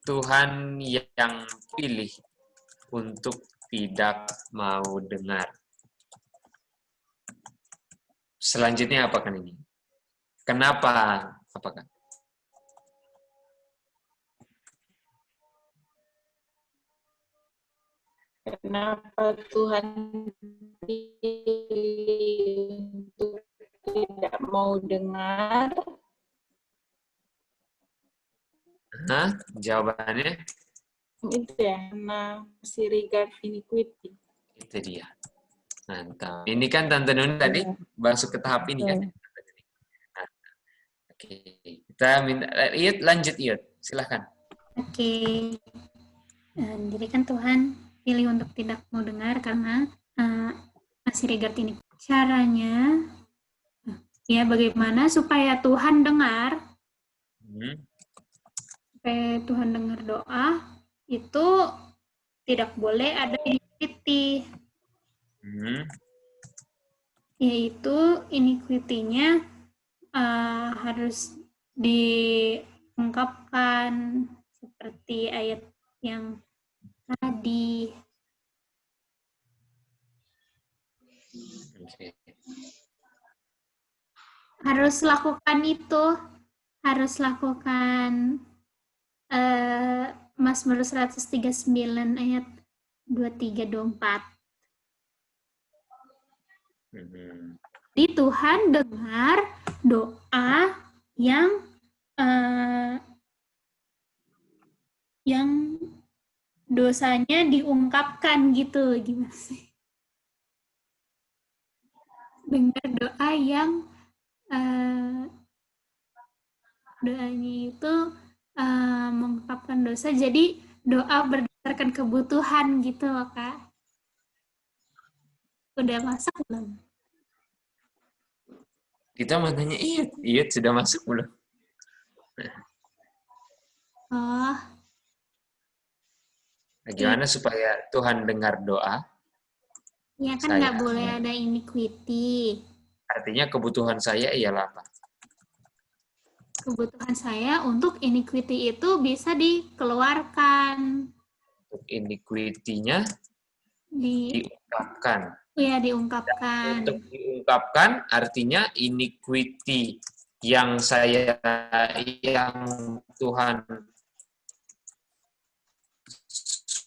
Tuhan yang pilih untuk tidak mau dengar. Selanjutnya apa kan ini? Kenapa? Apakah? Kenapa Tuhan pilih untuk tidak mau dengar? Nah, jawabannya Itu ya, karena masih regard iniquity. itu dia. Mantap. Ini kan Tante Nuni tadi masuk ke tahap ini kan? Nah, oke. Kita minta Iyut lanjut Iyut. Silahkan. Oke. Jadi kan Tuhan pilih untuk tidak mau dengar karena masih regard ini. Caranya, ya bagaimana supaya Tuhan dengar? Supaya Tuhan dengar doa, itu tidak boleh ada iniquity. Yaitu iniquity-nya harus diungkapkan seperti ayat yang tadi. Harus lakukan itu, harus lakukan Mazmur 139 ayat 23-24. Jadi Tuhan dengar doa yang dosanya diungkapkan gitu, gimana sih? Dengar doa yang doanya itu mengungkapkan dosa, jadi doa berdasarkan kebutuhan gitu loh, Kak. Udah masuk belum? Kita mau tanya Iyut sudah masuk belum? Oh. Gimana supaya Tuhan dengar doa? Ya kan nggak boleh ada iniquity. Artinya kebutuhan saya ialah apa? Kebutuhan saya untuk iniquity itu bisa dikeluarkan. Untuk iniquity-nya diungkapkan. Iya, diungkapkan. Dan untuk diungkapkan artinya iniquity yang Tuhan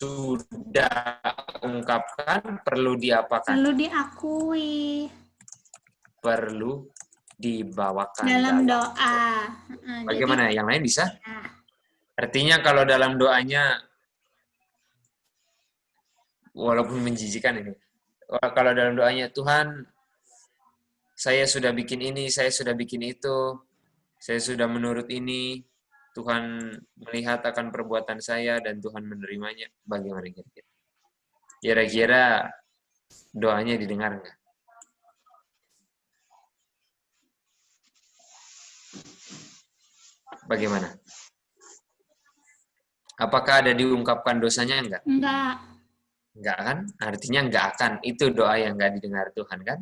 sudah ungkapkan perlu diapakan? Perlu diakui. Perlu dibawakan dalam doa. Bagaimana? Jadi, yang lain bisa? Nah. Artinya kalau dalam doanya, walaupun menjijikan ini, kalau dalam doanya, Tuhan, saya sudah bikin ini, saya sudah bikin itu, saya sudah menurut ini, Tuhan melihat akan perbuatan saya dan Tuhan menerimanya. Bagaimana kira-kira? Kira-kira doanya didengar nggak? Bagaimana? Apakah ada diungkapkan dosanya enggak? Enggak. Enggak kan? Artinya enggak akan. Itu doa yang enggak didengar Tuhan kan?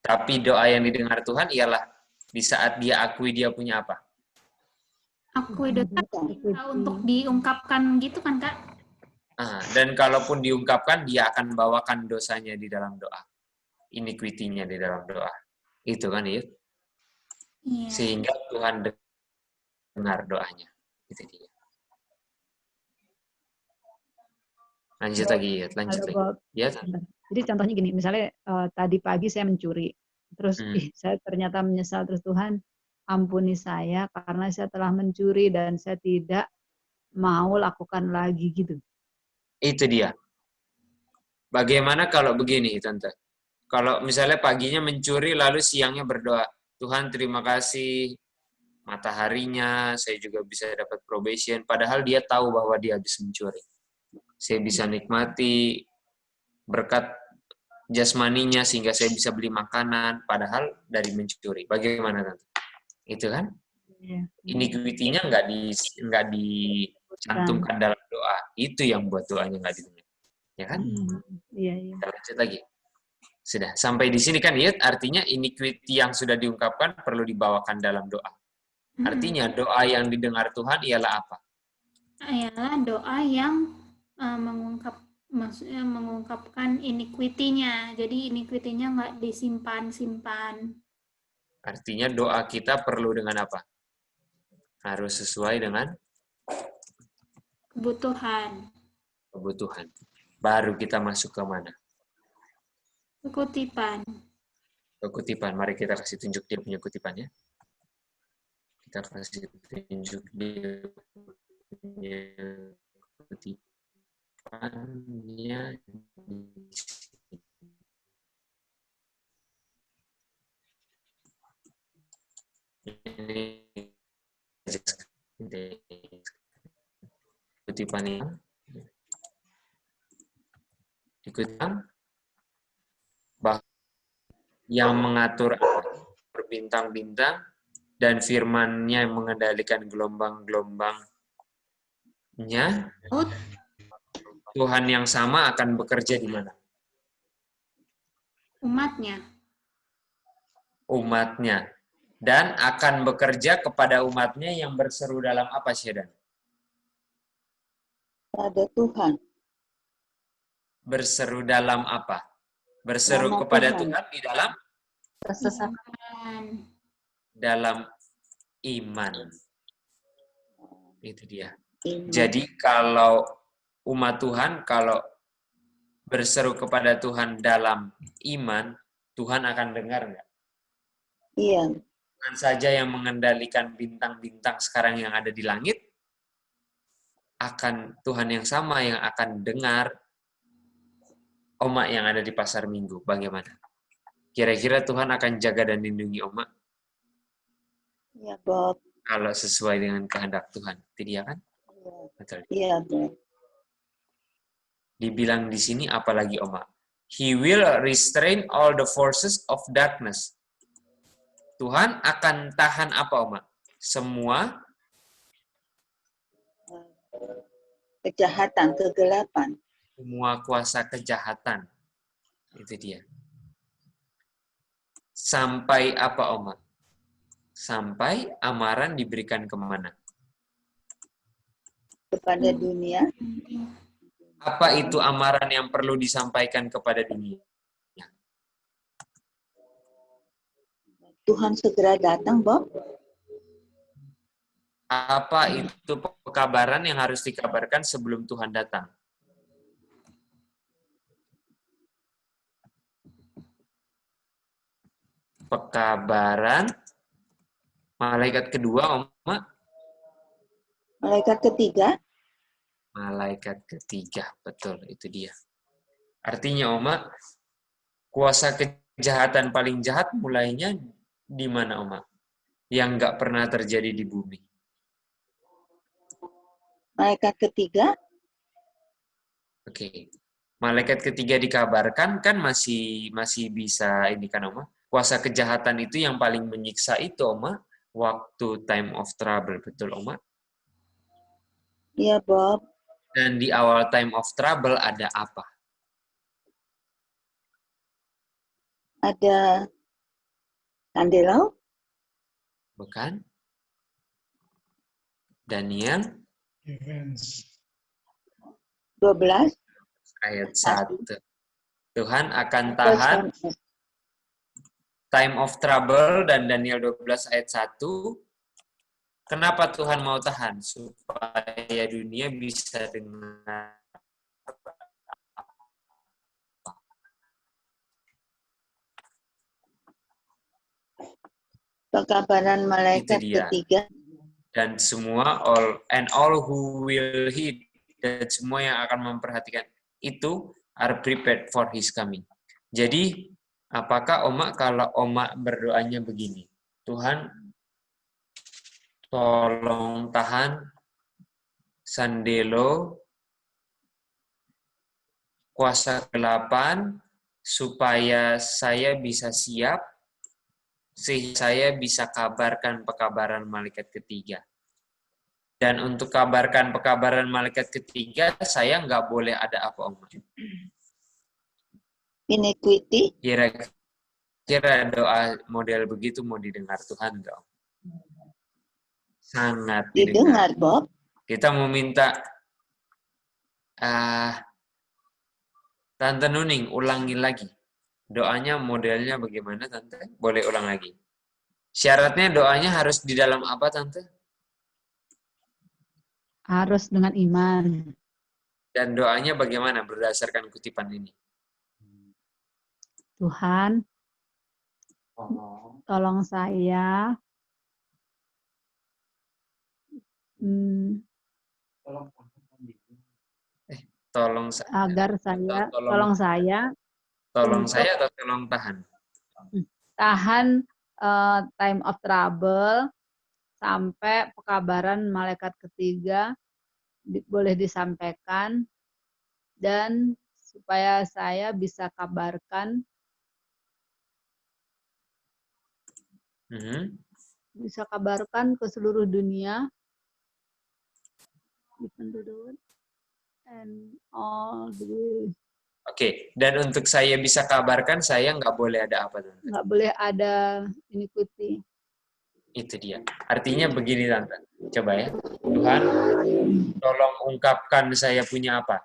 Tapi doa yang didengar Tuhan ialah di saat dia akui dia punya apa? Akui dosa untuk diungkapkan gitu kan, Kak? Dan kalaupun diungkapkan, dia akan bawakan dosanya di dalam doa. Iniquity-nya di dalam doa. Itu kan, Iya? Iya. Sehingga Tuhan dengar doanya. Itu dia. Lanjut lagi ya, lanjut Halo, lagi. Bob. Ya, Jadi contohnya gini, misalnya tadi pagi saya mencuri, terus saya ternyata menyesal, terus Tuhan ampuni saya karena saya telah mencuri dan saya tidak mau lakukan lagi gitu. itu dia. Bagaimana kalau begini, Tante? Kalau misalnya paginya mencuri, lalu siangnya berdoa, Tuhan terima kasih, mataharinya, saya juga bisa dapat probation, padahal dia tahu bahwa dia habis mencuri. Saya bisa nikmati berkat jasmaninya sehingga saya bisa beli makanan, padahal dari mencuri. Bagaimana, Tante? Itu kan? Iniquity-nya nggak dicantumkan dalam doa. Itu yang buat doanya nggak didengar. Ya kan? Iya. Kita lanjut lagi. Sudah. Sampai di sini kan, ya, artinya iniquity yang sudah diungkapkan perlu dibawakan dalam doa. Artinya doa yang didengar Tuhan ialah apa? Ialah doa yang maksudnya mengungkapkan iniquity-nya. Jadi iniquity-nya nggak disimpan-simpan. Artinya doa kita perlu dengan apa? Harus sesuai dengan kebutuhan. Baru kita masuk ke mana? Kutipan. Kutipan. Mari kita kasih tunjuk dia punya kutipannya. Kita kasih tunjuk dia punya kutipannya. Kutipannya dikutip yang mengatur berbintang-bintang dan firman-Nya yang mengendalikan gelombang-gelombangnya. Tuhan yang sama akan bekerja di mana? Umatnya. Dan akan bekerja kepada umatnya yang berseru dalam apa, Syedan? Pada Tuhan. Berseru dalam apa? Berseru Nama kepada Tuhan. Tuhan di dalam Kesesakan. dalam iman. Itu dia. Iman. Jadi kalau umat Tuhan, kalau berseru kepada Tuhan dalam iman, Tuhan akan dengar nggak? Iya. Tuhan saja yang mengendalikan bintang-bintang sekarang yang ada di langit, akan Tuhan yang sama yang akan dengar Oma yang ada di pasar Minggu. Bagaimana? Kira-kira Tuhan akan jaga dan lindungi Oma? Iya, Bob. Kalau sesuai dengan kehendak Tuhan. Itu dia kan? Betul. Iya, Bob. Dibilang di sini apalagi Oma? He will restrain all the forces of darkness. Tuhan akan tahan apa, Oma? Semua kejahatan, kegelapan. Semua kuasa kejahatan. Itu dia. Sampai apa, Oma? Sampai amaran diberikan kemana? Kepada dunia. Apa itu amaran yang perlu disampaikan kepada dunia? Tuhan segera datang, Bob. Apa itu pekabaran yang harus dikabarkan sebelum Tuhan datang? Pekabaran malaikat kedua, Oma? Malaikat ketiga? Malaikat ketiga, betul, itu dia. Artinya, Oma, kuasa kejahatan paling jahat mulainya di mana, Oma? Yang nggak pernah terjadi di bumi. Malaikat ketiga? Oke. Malaikat ketiga dikabarkan kan masih bisa ini kan, Oma? Kuasa kejahatan itu yang paling menyiksa itu, Oma, waktu time of trouble, betul, Oma? Iya, Bob. Dan di awal time of trouble ada apa? Ada Kandelau? Bukan? Daniel 12 ayat 1. Tuhan akan tahan time of trouble dan Daniel 12 ayat 1 Kenapa Tuhan mau tahan? Supaya dunia bisa dengar. Pekabaran malaikat Itu dia. ketiga. Dan semua all who will heed, dan semua yang akan memperhatikan itu are prepared for his coming. Jadi apakah Oma kalau Oma berdoanya begini, Tuhan tolong tahan Sandelo kuasa ke-8 supaya saya bisa siap, sehingga saya bisa kabarkan pekabaran malaikat ketiga. Dan untuk kabarkan pekabaran malaikat ketiga, saya nggak boleh ada apa, Om? Iniquity. Kira-kira doa model begitu mau didengar Tuhan nggak, Om? Sangat didengar, Bob. Kita mau minta Tante Nuning ulangi lagi. Doanya modelnya bagaimana, Tante? Boleh ulang lagi. Syaratnya doanya harus di dalam apa, Tante? Harus dengan iman. Dan doanya bagaimana berdasarkan kutipan ini? Tuhan, tolong saya tolong saya. Agar saya, Tolong saya atau tolong tahan? Tahan time of trouble sampai pekabaran malaikat ketiga boleh disampaikan, dan supaya saya bisa kabarkan, bisa kabarkan ke seluruh dunia. And all the... Oke, dan untuk saya bisa kabarkan, saya nggak boleh ada apa, Tante? Nggak boleh ada iniquity. Itu dia. Artinya begini, Tante. Coba ya. Tuhan, tolong ungkapkan saya punya apa?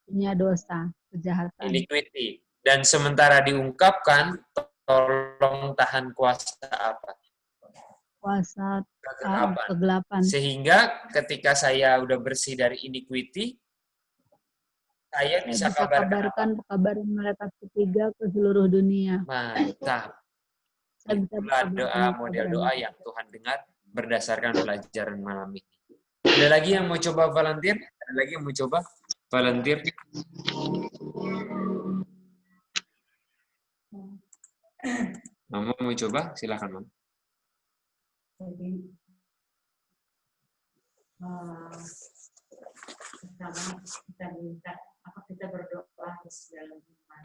Punya dosa, kejahatan. Iniquity. Dan sementara diungkapkan, tolong tahan kuasa apa? Kuasa kegelapan. Sehingga ketika saya udah bersih dari iniquity, saya bisa kabarkan pekabaran malaikat ketiga ke seluruh dunia. Mantap. Itulah doa, model doa yang Tuhan dengar berdasarkan pelajaran malam ini. Ada lagi yang mau coba volunteer? Ada lagi yang mau coba volunteer? Mama mau coba? Silakan, Mama. Jadi, pertama kita minta, kita berdoa harus dalam iman.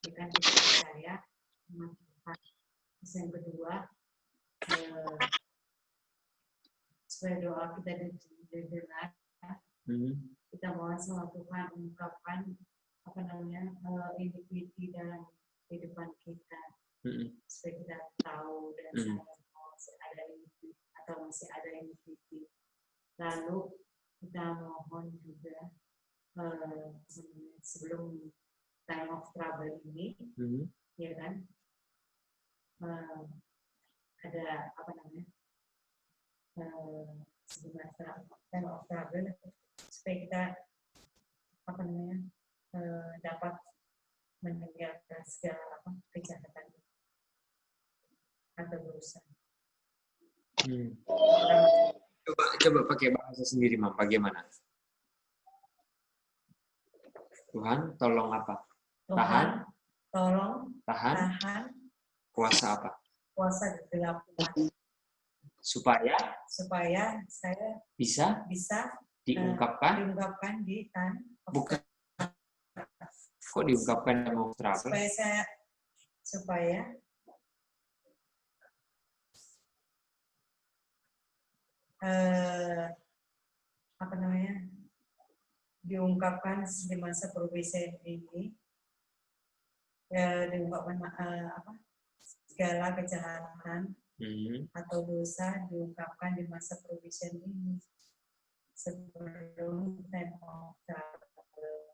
Kita percaya sama Tuhan. Terus yang kedua, supaya doa kita didengar, kita mohon sama Tuhan mengungkapkan iniquity dalam kehidupan kita, supaya kita tahu dan masih ada iniquity. Lalu kita mohon juga sebelum time of trouble ini, ya kan, ada sebelum time of trouble, supaya kita dapat meninggalkan segala kejahatan atau dosa. Coba pakai bahasa sendiri, Mam. Bagaimana? Tuhan, tolong apa? Tahan. Tahan. Kuasa apa? Kuasa kegelapan. Supaya saya bisa diungkapkan di time. Bukan. Kok diungkapkan mau trouble? Supaya diungkapkan di masa probation ini, diungkapkan segala kejahatan atau dosa diungkapkan di masa probation ini sebelum time of trouble.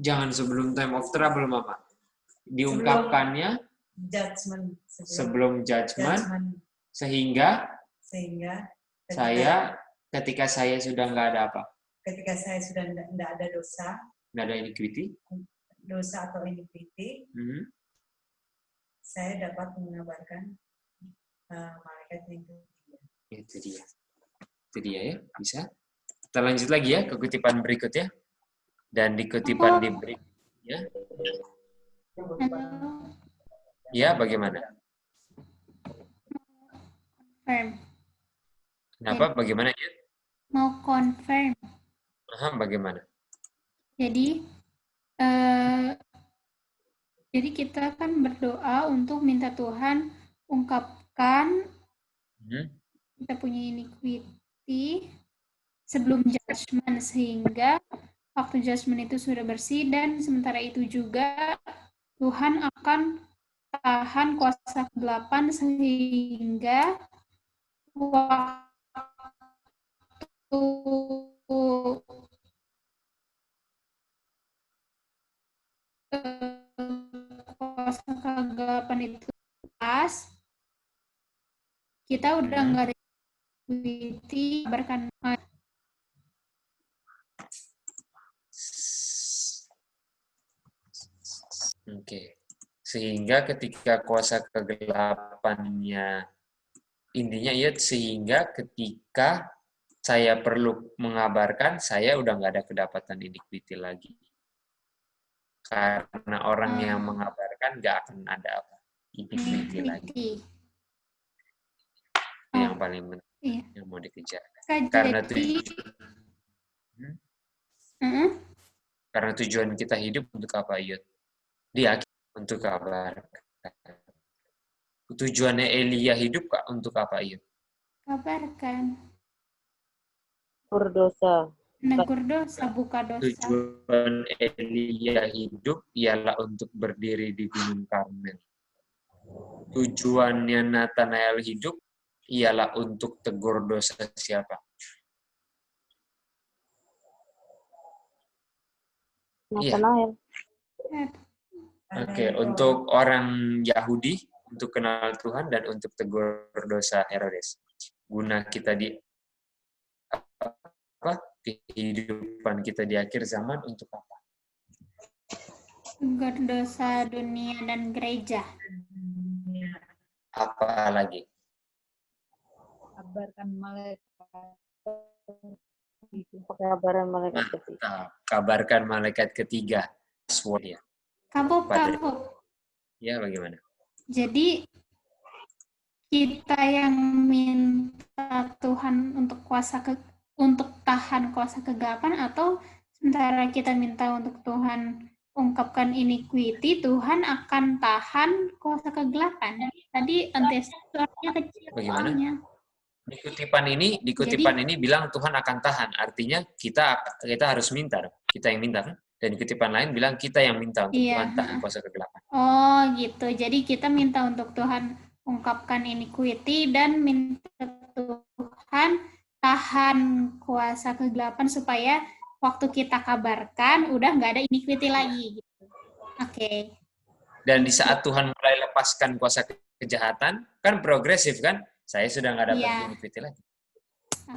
Jangan sebelum time of trouble, Mama. Diungkapkannya judgment, sebelum judgment. Sehingga Saya ketika saya sudah nggak ada apa? Ketika saya sudah tidak ada dosa, Nggak ada iniquity. atau iniquity, saya dapat mengabarkan malaikat yang ketiga. Itu dia ya, bisa. Kita lanjut lagi ya ke kutipan berikutnya. Dan di kutipan di berikutnya, ya bagaimana? Confirm. Kenapa? Bagaimana ya? Mau confirm. Bagaimana? Jadi kita kan berdoa untuk minta Tuhan ungkapkan kita punya iniquity sebelum judgment, sehingga waktu judgment itu sudah bersih, dan sementara itu juga Tuhan akan tahan kuasa kegelapan sehingga waktu kuasa kegelapan itu pas, kita udah nggak ada iniquity, kabarkan. Oke. Sehingga ketika kuasa kegelapannya, intinya ya, sehingga ketika saya perlu mengabarkan, saya udah nggak ada kedapatan iniquity lagi. Karena orang yang mengabarkan nggak akan ada apa? Iniquity lagi. Yang paling penting yang mau dikejar. Karena tujuan kita hidup untuk apa, Yud? Dia untuk kabar. Tujuannya Elia hidup Kak untuk apa, Yud? Kabarkan. Berdosa. Negur dosa, buka dosa. Tujuan Elia hidup ialah untuk berdiri di Gunung Karmel. Tujuannya Nathanael hidup ialah untuk tegur dosa siapa? Nathanael. Oke, untuk orang Yahudi, untuk kenal Tuhan, dan untuk tegur dosa Herodes. Guna kita di kehidupan kita di akhir zaman untuk apa? Tegur dosa dunia dan gereja. Apa lagi? Kabarkan malaikat. Kabaran malaikat ketiga. Kabarkan malaikat ketiga. Ya. Kabuk. Ya, bagaimana? Jadi kita yang minta Tuhan untuk untuk tahan kuasa kegelapan, atau sementara kita minta untuk Tuhan ungkapkan iniquity, Tuhan akan tahan kuasa kegelapan. Tadi suaranya kecil. Bagaimana? Soalnya. Di kutipan ini bilang Tuhan akan tahan. Artinya kita harus minta. Kita yang minta kan? Dan di kutipan lain bilang kita yang minta untuk Tuhan tahan kuasa kegelapan. Oh gitu. Jadi kita minta untuk Tuhan ungkapkan iniquity dan minta Tuhan tahan kuasa kegelapan supaya waktu kita kabarkan udah nggak ada iniquity lagi. Gitu. Oke. Dan di saat Tuhan mulai lepaskan kuasa kejahatan, kan progresif kan? Saya sudah nggak dapat iniquity lagi.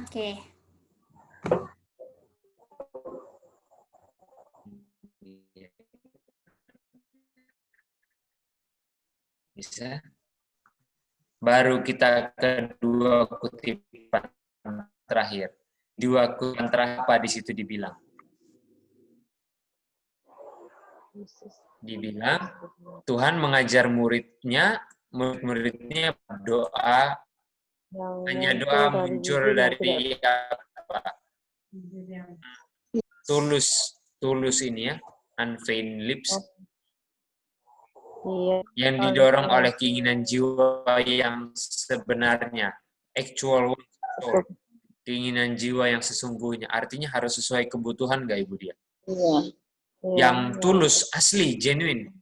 Oke. Bisa. Baru kita ke dua kutipan terakhir. Dua kutipan terakhir apa di situ dibilang? Dibilang Tuhan mengajar muridnya doa, hanya doa muncul dari apa? Tulus ini ya, unfeigned lips. Yang didorong oleh keinginan jiwa yang sebenarnya, actual soul, keinginan jiwa yang sesungguhnya, artinya harus sesuai kebutuhan nggak Ibu Dia? Yang tulus, asli, genuine,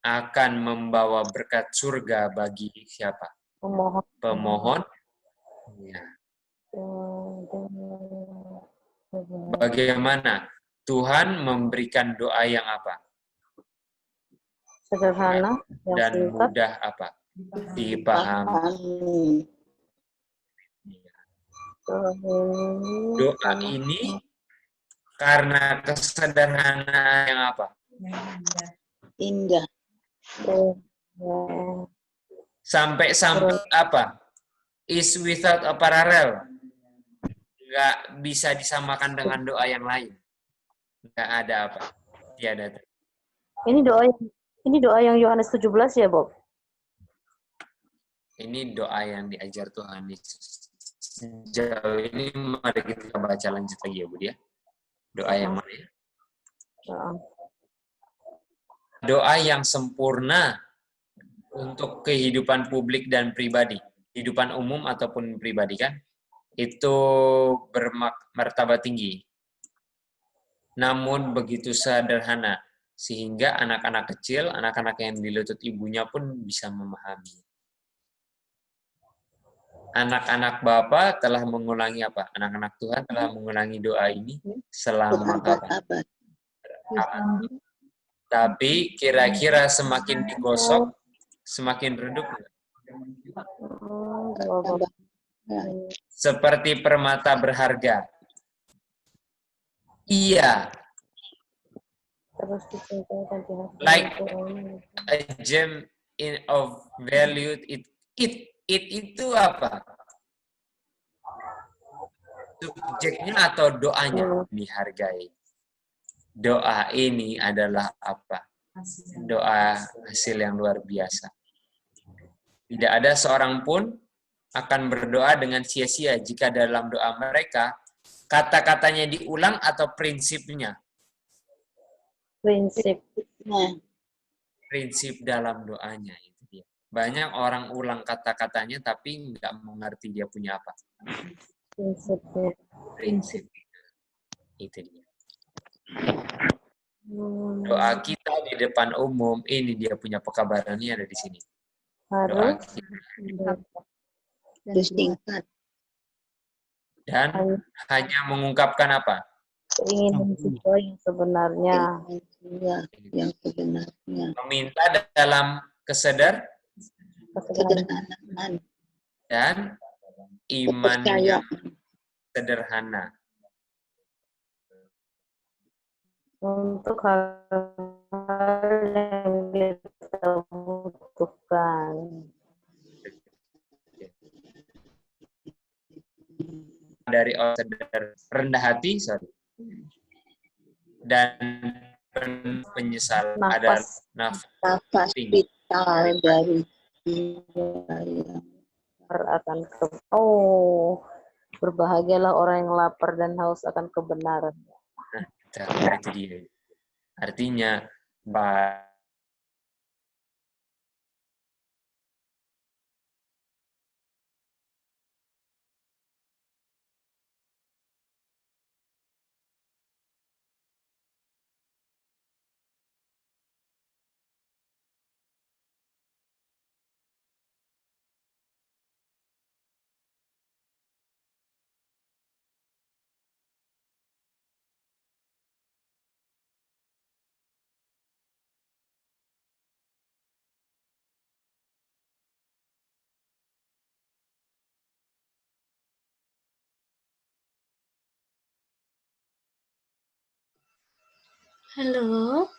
akan membawa berkat surga bagi siapa? Pemohon. Ya. Bagaimana Tuhan memberikan doa yang apa? Sederhana dan mudah apa? Dipahami. Doa ini karena kesederhanaan yang apa? Indah. Sampai apa? Is without a parallel. Nggak bisa disamakan dengan doa yang lain. Nggak ada apa. Tiada. Ini doa yang Yohanes 17 ya, Bob? Ini doa yang diajar Tuhan Yesus. Sejauh ini mari kita baca lanjut lagi ya, Bu ya. Doa yang mana ya? Doa yang sempurna untuk kehidupan publik dan pribadi. Kehidupan umum ataupun pribadi kan. Itu bermartabat tinggi. Namun begitu sederhana. Sehingga anak-anak kecil, anak-anak yang di lutut ibunya pun bisa memahami. Anak-anak Bapa telah mengulangi apa? Anak-anak Tuhan telah mengulangi doa ini selama berabad-abad. Tapi kira-kira semakin digosok, semakin redup. Seperti permata berharga. Iya. Like a gem of value, it itu apa? Subjeknya atau doanya dihargai. Doa ini adalah apa? Doa hasil yang luar biasa. Tidak ada seorang pun akan berdoa dengan sia-sia jika dalam doa mereka kata-katanya diulang atau prinsipnya. Prinsip dalam doanya itu dia. Banyak orang ulang kata-katanya tapi nggak mengerti dia punya apa. Prinsip. Itu dia. Doa kita di depan umum ini dia punya pekabarannya ada di sini. Doa kita Disingkat. dan hanya mengungkapkan apa? Keinginan jiwa yang sebenarnya. Yang sebenarnya. Meminta dalam Kesederhanaan. Dan iman yang sederhana. Untuk hal-hal yang kita butuhkan. Dari orang rendah hati, dan penyesalan adalah nafas vital dari jiwa yang akan berbahagialah orang yang lapar dan haus akan kebenaran. Nah, itu dia. Artinya Halo.